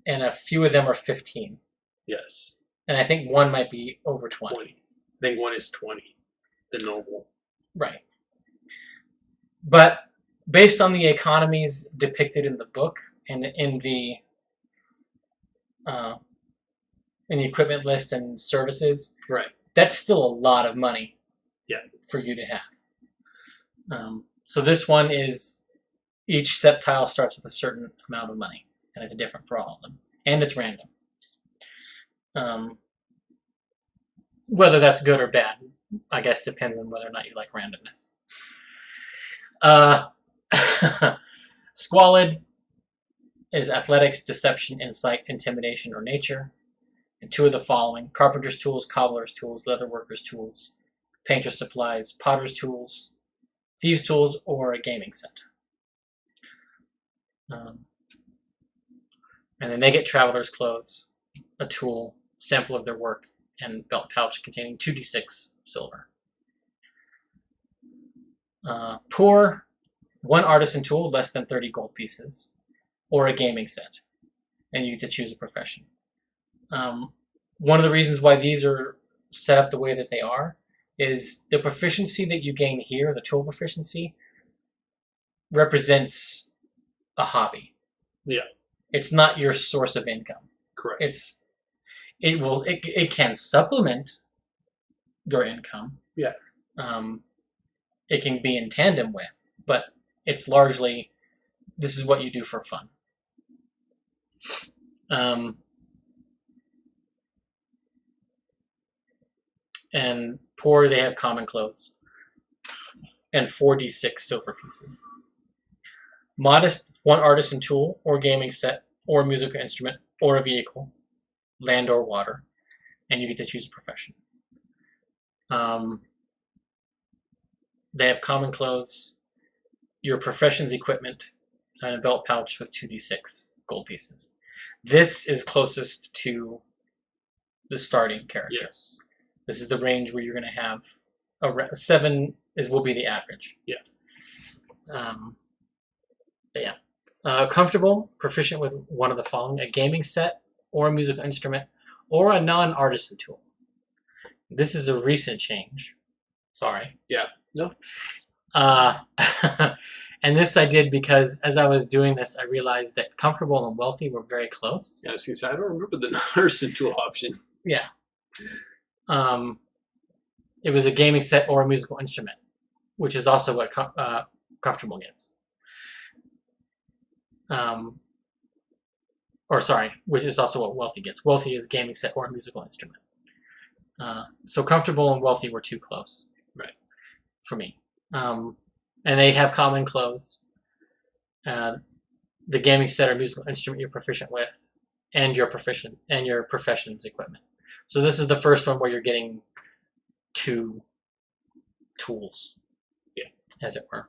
and a few of them are 15. Yes. And I think one might be over 20. I think one is 20, the noble. Right. But based on the economies depicted in the book and in the equipment list and services, right, that's still a lot of money. Yeah. For you to have. So this one is, each septile starts with a certain amount of money, and it's different for all of them, and it's random. Whether that's good or bad, I guess, depends on whether or not you like randomness. Squalid is athletics, deception, insight, intimidation, or nature. And 2 of the following: carpenter's tools, cobbler's tools, leatherworker's tools, painter's supplies, potter's tools, thieves' tools, or a gaming set. And then they get traveler's clothes, a tool, sample of their work, and belt pouch containing 2d6 silver. Poor, 1 artisan tool, less than 30 gold pieces, or a gaming set. And you get to choose a profession. One of the reasons why these are set up the way that they are is the proficiency that you gain here, the tool proficiency, represents a hobby. Yeah. It's not your source of income. Correct. It can supplement your income. Yeah. It can be in tandem with, but it's largely, this is what you do for fun. And poor, they have common clothes and 4d6 silver pieces. Modest, 1 artisan tool or gaming set or musical instrument or a vehicle, land or water, and you get to choose a profession. They have common clothes, your profession's equipment, and a belt pouch with 2d6 gold pieces. This is closest to the starting character. Yes. This is the range where you're going to have 7 will be the average. Yeah. But yeah. Comfortable, proficient with 1 of the following: a gaming set or a musical instrument or a non-artisan tool. This is a recent change. Sorry. Yeah. No. And this I did because as I was doing this, I realized that comfortable and wealthy were very close. Yeah, I was going to say, I don't remember the non-artisan tool option. Yeah. It was a gaming set or a musical instrument, which is also what comfortable gets. Which is also what wealthy gets. Wealthy is gaming set or a musical instrument. So comfortable and wealthy were too close. Right. For me. And they have common clothes. The gaming set or musical instrument you're proficient with, and your profession's equipment. So this is the first one where you're getting 2 tools, yeah, as it were,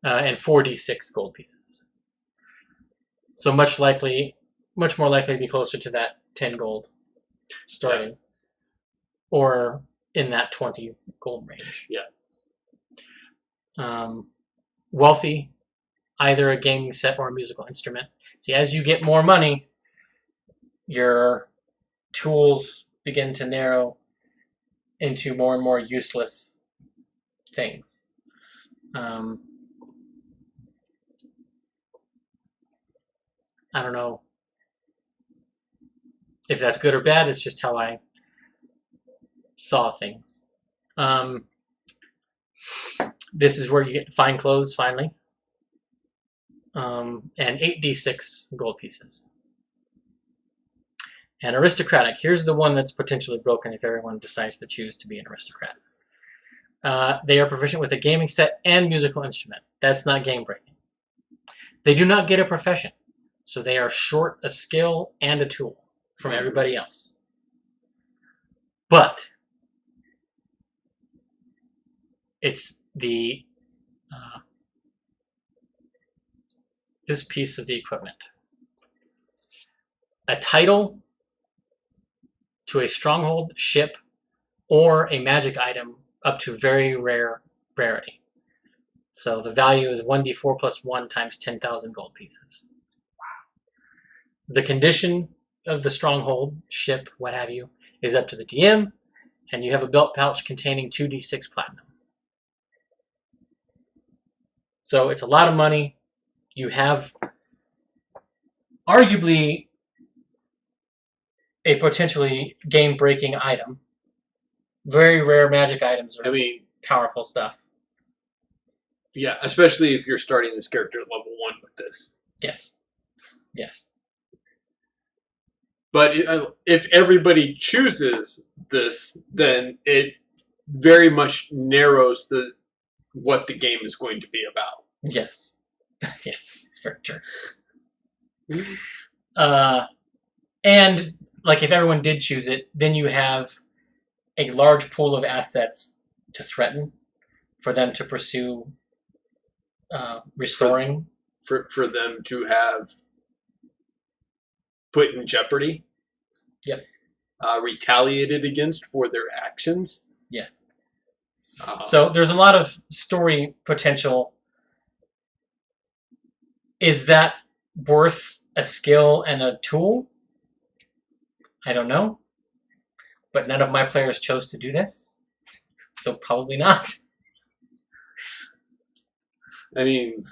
and 4d6 gold pieces. So much more likely to be closer to that 10 gold starting, or in that 20 gold range. Yeah. Wealthy, either a gaming set or a musical instrument. See, as you get more money, your tools begin to narrow into more and more useless things. I don't know if that's good or bad. It's just how I saw things. This is where you get fine clothes, finally. And 8d6 gold pieces. And aristocratic. Here's the one that's potentially broken if everyone decides to choose to be an aristocrat. They are proficient with a gaming set and musical instrument. That's not game breaking. They do not get a profession, so they are short a skill and a tool from everybody else. But it's the this piece of the equipment. A title to a stronghold, ship, or a magic item up to very rare rarity. So the value is 1d4 plus 1 times 10,000 gold pieces. Wow. The condition of the stronghold, ship, what have you, is up to the DM, and you have a belt pouch containing 2d6 platinum. So it's a lot of money. You have arguably a potentially game-breaking item. Very rare magic items are powerful stuff. Yeah, especially if you're starting this character at level 1 with this. Yes. Yes. But if everybody chooses this, then it very much narrows what the game is going to be about. Yes. Yes, it's very true. And like if everyone did choose it, then you have a large pool of assets to threaten for them to pursue restoring. For them to have put in jeopardy. Yep. Retaliated against for their actions. Yes. So there's a lot of story potential. Is that worth a skill and a tool? I don't know. But none of my players chose to do this. So probably not. I mean,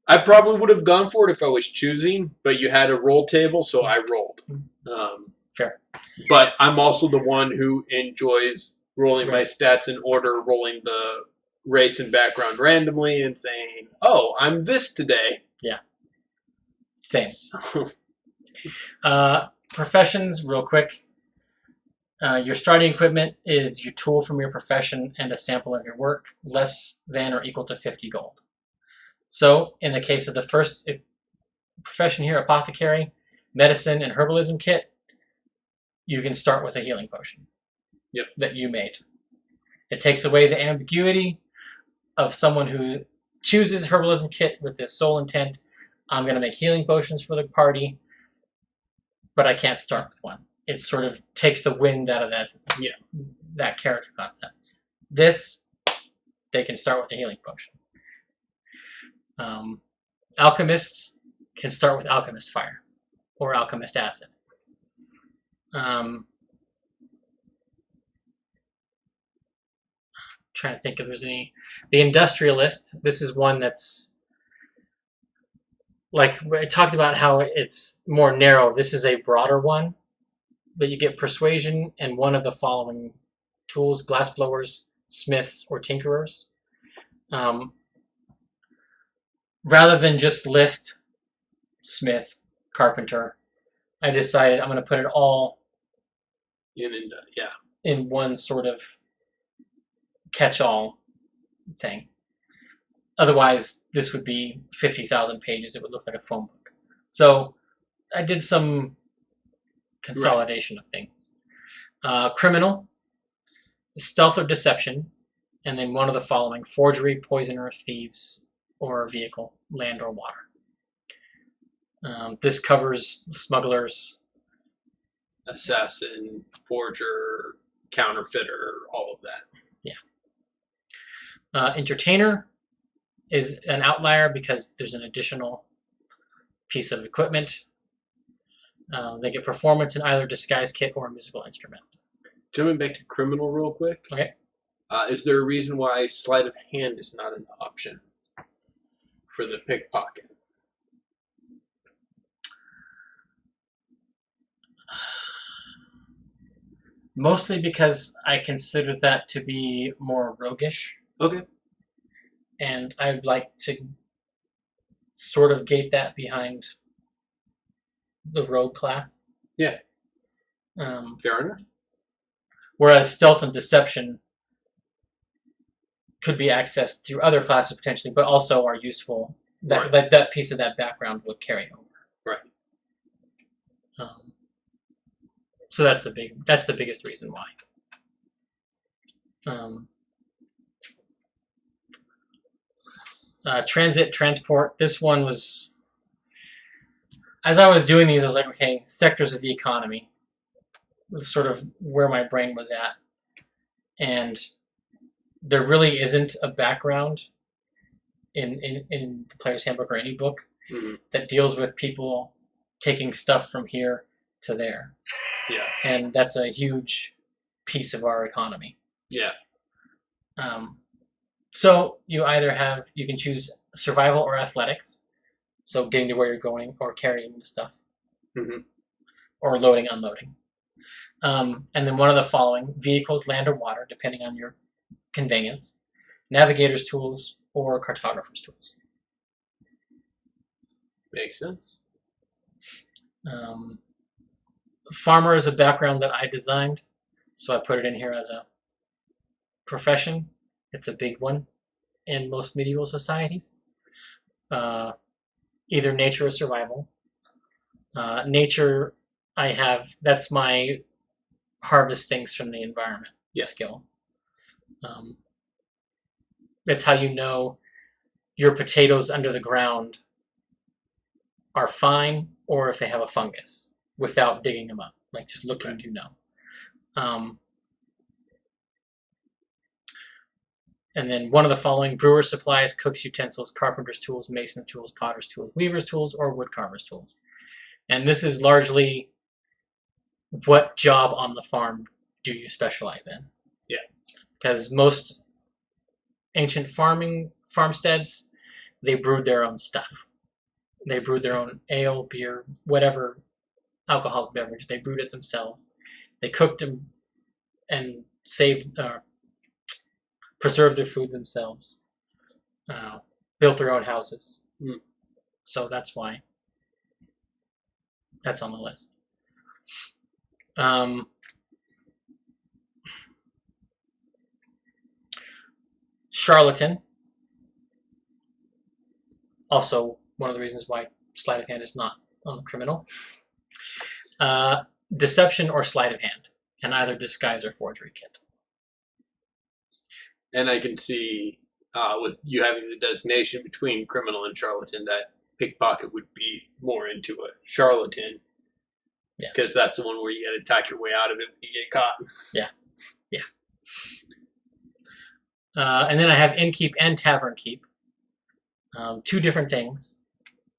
I probably would have gone for it if I was choosing, but you had a roll table, so I rolled. Fair. But I'm also the one who enjoys rolling my stats in order, rolling the race and background randomly, and saying, "Oh, I'm this today." Yeah. Same. So. Professions, real quick. Your starting equipment is your tool from your profession and a sample of your work, less than or equal to 50 gold. So, in the case of the first profession here, apothecary, medicine, and herbalism kit, you can start with a healing potion. Yep. That you made. It takes away the ambiguity of someone who chooses herbalism kit with this sole intent, I'm going to make healing potions for the party, but I can't start with one. It sort of takes the wind out of that character concept. This, they can start with a healing potion. Alchemists can start with alchemist fire or alchemist acid. Trying to think if there's any. The industrialist, this is one that's like I talked about how it's more narrow. This is a broader one, but you get persuasion and one of the following tools: glassblowers, smiths, or tinkerers. Rather than just list smith, carpenter, I decided I'm going to put it all in one sort of catch-all thing. Otherwise, this would be 50,000 pages. It would look like a phone book. So I did some consolidation of things. Criminal, stealth or deception, and then one of the following: forgery, poisoner, thieves, or vehicle, land or water. This covers smugglers, assassin, forger, counterfeiter, all of that. Entertainer is an outlier because there's an additional piece of equipment. They get performance in either disguise kit or a musical instrument. Jumping back to criminal real quick. Okay. Is there a reason why sleight of hand is not an option for the pickpocket? Mostly because I consider that to be more roguish. Okay. And I'd like to sort of gate that behind the rogue class. Yeah. Fair enough. Whereas stealth and deception could be accessed through other classes potentially, but also are useful. That piece of that background would carry over. Right. So that's the biggest reason why. Transit, transport. This one was, as I was doing these, I was like, okay, sectors of the economy, was sort of where my brain was at, and there really isn't a background in the Player's Handbook or any book that deals with people taking stuff from here to there. Yeah. And that's a huge piece of our economy. Yeah. So you can choose survival or athletics. So getting to where you're going or carrying the stuff. Or loading, unloading. And then one of the following: vehicles, land, or water, depending on your conveyance. Navigator's tools or cartographer's tools. Makes sense. Farmer is a background that I designed, so I put it in here as a profession. It's a big one in most medieval societies. Either nature or survival. Nature, that's my harvest things from the environment skill. It's how you know your potatoes under the ground are fine or if they have a fungus without digging them up. Like just looking, you know. And then one of the following: brewer's supplies, cook's utensils, carpenter's tools, mason's tools, potter's tools, weaver's tools, or wood carver's tools. And this is largely what job on the farm do you specialize in? Yeah. Because most ancient farmsteads, they brewed their own stuff. They brewed their own ale, beer, whatever alcoholic beverage. They brewed it themselves. They cooked them and preserved their food themselves. Built their own houses. So that's why that's on the list. Charlatan. Also one of the reasons why sleight of hand is not on the criminal. Deception or sleight of hand, and either disguise or forgery kit. And I can see with you having the designation between criminal and charlatan that pickpocket would be more into a charlatan. Yeah. Because that's the one where you got to tack your way out of it when you get caught. Yeah. Yeah. And then I have innkeep and tavern keep. Two different things.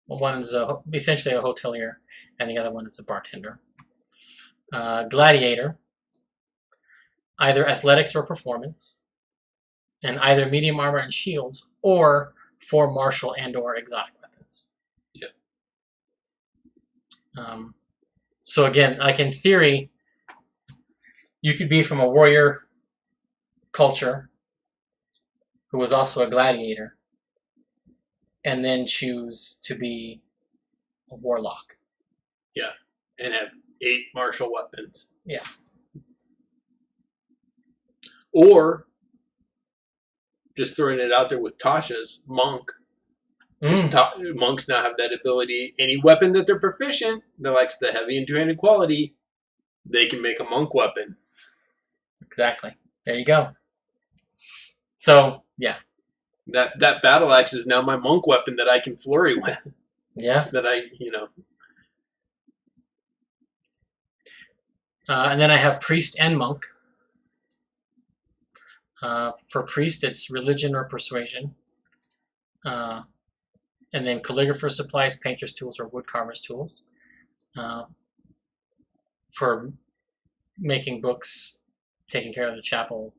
One is essentially a hotelier, and the other one is a bartender. Gladiator, either athletics or performance, and either medium armor and shields, or for martial and or exotic weapons. Yeah. So again, like in theory, you could be from a warrior culture who was also a gladiator, and then choose to be a warlock. Yeah, and have 8 martial weapons. Yeah. Or, just throwing it out there with Tasha's, monk. Monks now have that ability. Any weapon that they're proficient, that likes the heavy and two-handed quality, they can make a monk weapon. Exactly. There you go. So, yeah. That battle axe is now my monk weapon that I can flurry with. Yeah. That and then I have priest and monk. For priest, it's religion or persuasion. And then calligrapher supplies, painter's tools, or woodcarver's tools. For making books, taking care of the chapel,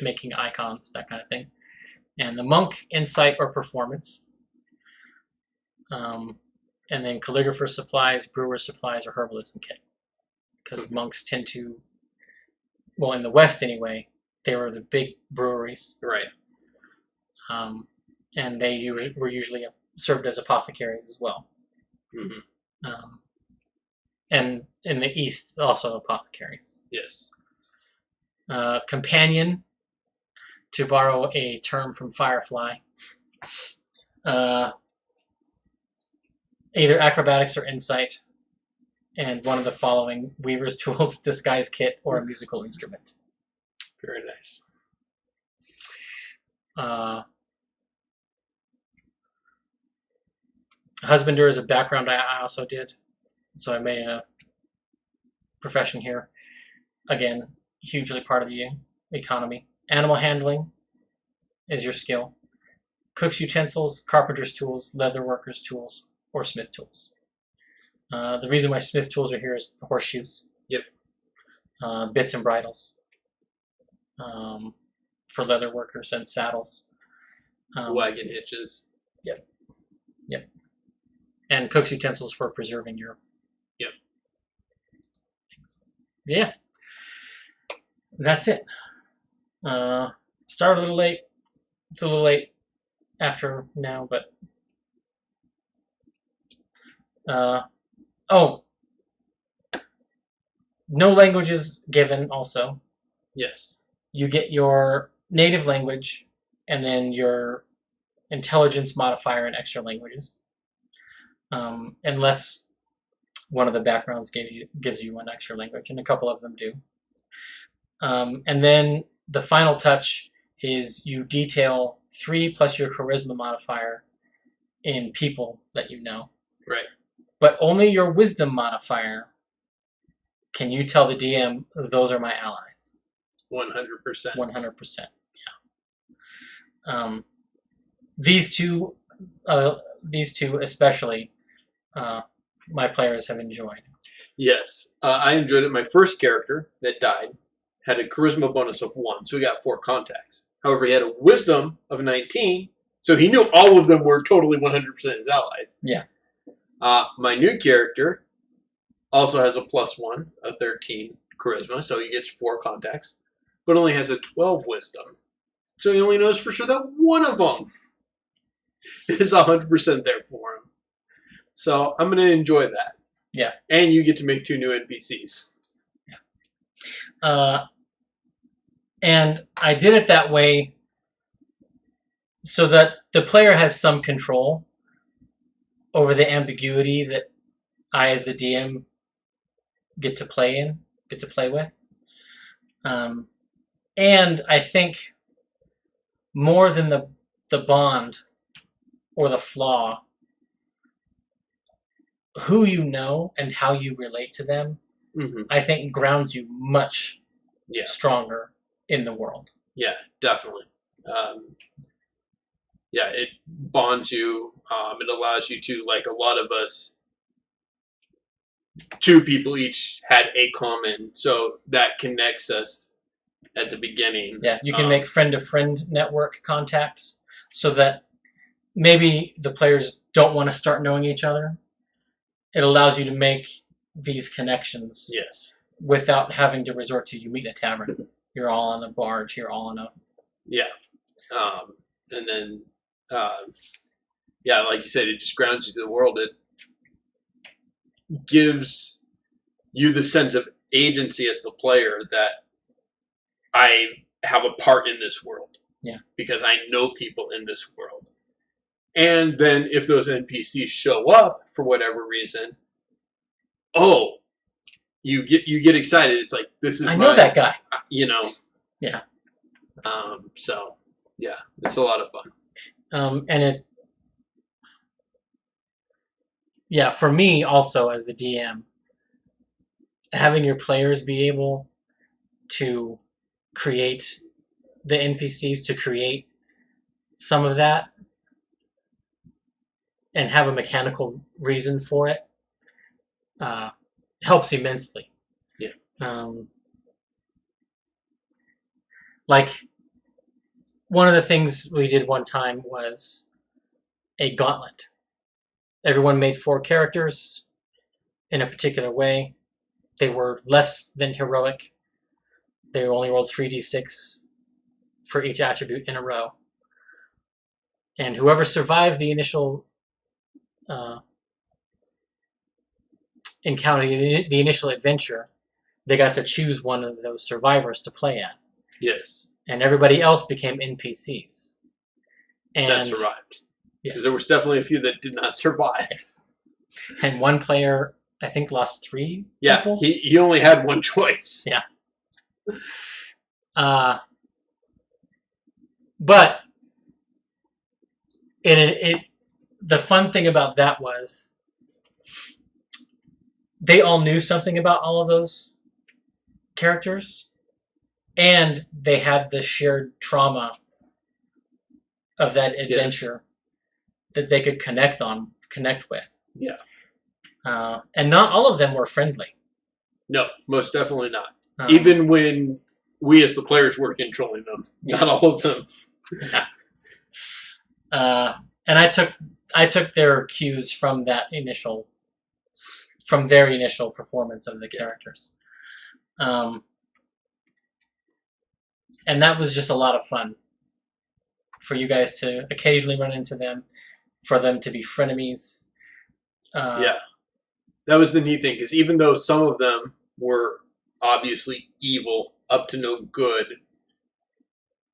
making icons, that kind of thing. And the monk, insight or performance. And then calligrapher supplies, brewer supplies, or herbalism kit. Because monks tend to, well, in the West anyway, they were the big breweries. Right. And they were usually served as apothecaries as well. Mm-hmm. And in the East, also apothecaries. Yes. Companion, to borrow a term from Firefly. Either acrobatics or insight, and one of the following: weaver's tools, disguise kit, or a musical instrument. Very nice. Husbander is a background I also did, so I made a profession here. Again, hugely part of the economy. Animal handling is your skill. Cook's utensils, carpenter's tools, leather worker's tools, or smith tools. The reason why smith tools are here is horseshoes. Yep. Bits and bridles. For leather workers, and saddles. Wagon hitches. Yep. And cook's utensils for preserving your. Yep. Yeah. That's it. Started a little late. It's a little late after now, but. No languages given also. Yes. You get your native language and then your intelligence modifier in extra languages. Unless one of the backgrounds gives you one extra language, and a couple of them do. And then the final touch is you detail 3 plus your charisma modifier in people that you know. Right. But only your wisdom modifier can you tell the DM, those are my allies. 100%. 100%, yeah. These two especially, my players have enjoyed. Yes, I enjoyed it. My first character that died had a charisma bonus of 1, so he got 4 contacts. However, he had a wisdom of 19, so he knew all of them were totally 100% his allies. Yeah. My new character also has a +1, a 13 charisma, so he gets 4 contacts, but only has a 12 wisdom. So he only knows for sure that one of them is 100% there for him. So I'm going to enjoy that. Yeah. And you get to make 2 new NPCs. Yeah. And I did it that way so that the player has some control over the ambiguity that I, as the DM, get to play with. And I think more than the bond or the flaw, who you know and how you relate to them, I think grounds you much stronger in the world. Yeah, definitely. It bonds you. It allows you to, like a lot of us, 2 people each had a common, so that connects us at the beginning. Yeah, you can make friend-to-friend network contacts so that maybe the players don't want to start knowing each other. It allows you to make these connections. Yes. Without having to resort to, you meet in a tavern. You're all on a barge. You're all on a... Yeah. And then, like you said, it just grounds you to the world. It gives you the sense of agency as the player that I have a part in this world. Yeah. Because I know people in this world. And then if those NPCs show up for whatever reason, you get excited. It's like, this is I know that guy. Yeah. It's a lot of fun. For me also as the DM, having your players be able to create the NPCs to create some of that and have a mechanical reason for it helps immensely. Yeah. Like, one of the things we did one time was a gauntlet. Everyone made 4 characters in a particular way. They were less than heroic. They only rolled 3d6 for each attribute in a row. And whoever survived the initial encounter, the initial adventure, they got to choose one of those survivors to play as. Yes. And everybody else became NPCs. And That survived. yes. Because there was definitely a few that did not survive. Yes. And one player, I think, lost 3 Yeah, people. he only had one choice. Yeah. But the fun thing about that was they all knew something about all of those characters, and they had the shared trauma of that adventure that they could connect with. Yeah. And not all of them were friendly. No, most definitely not. Even when we as the players were controlling them, not all of them. And I took their cues from their initial performance of the characters. And that was just a lot of fun for you guys to occasionally run into them, for them to be frenemies. Yeah. That was the neat thing, because even though some of them were obviously evil, up to no good,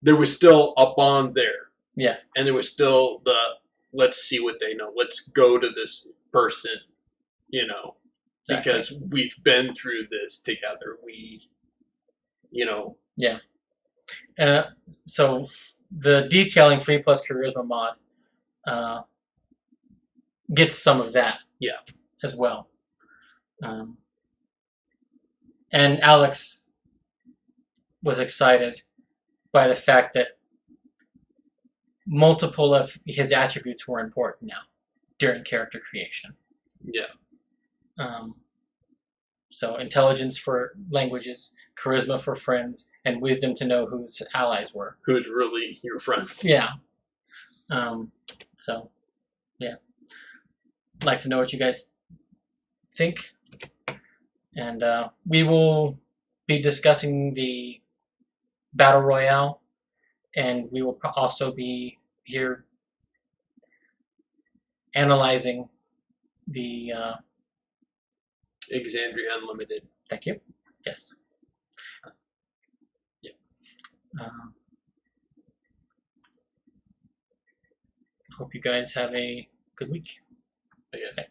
there was still a bond there. Yeah. And there was still the, let's see what they know. Let's go to this person, exactly. Because we've been through this together. Yeah. So the detailing 3+ charisma mod gets some of that. Yeah. As well. And Alex was excited by the fact that multiple of his attributes were important now during character creation. Yeah. So intelligence for languages, charisma for friends, and wisdom to know whose allies were. Who's really your friends. Yeah. So, yeah. I'd like to know what you guys think. And we will be discussing the Battle Royale, and we will also be here analyzing the Exandria Unlimited. Thank you. Yes. Yeah. Hope you guys have a good week. I guess. Okay.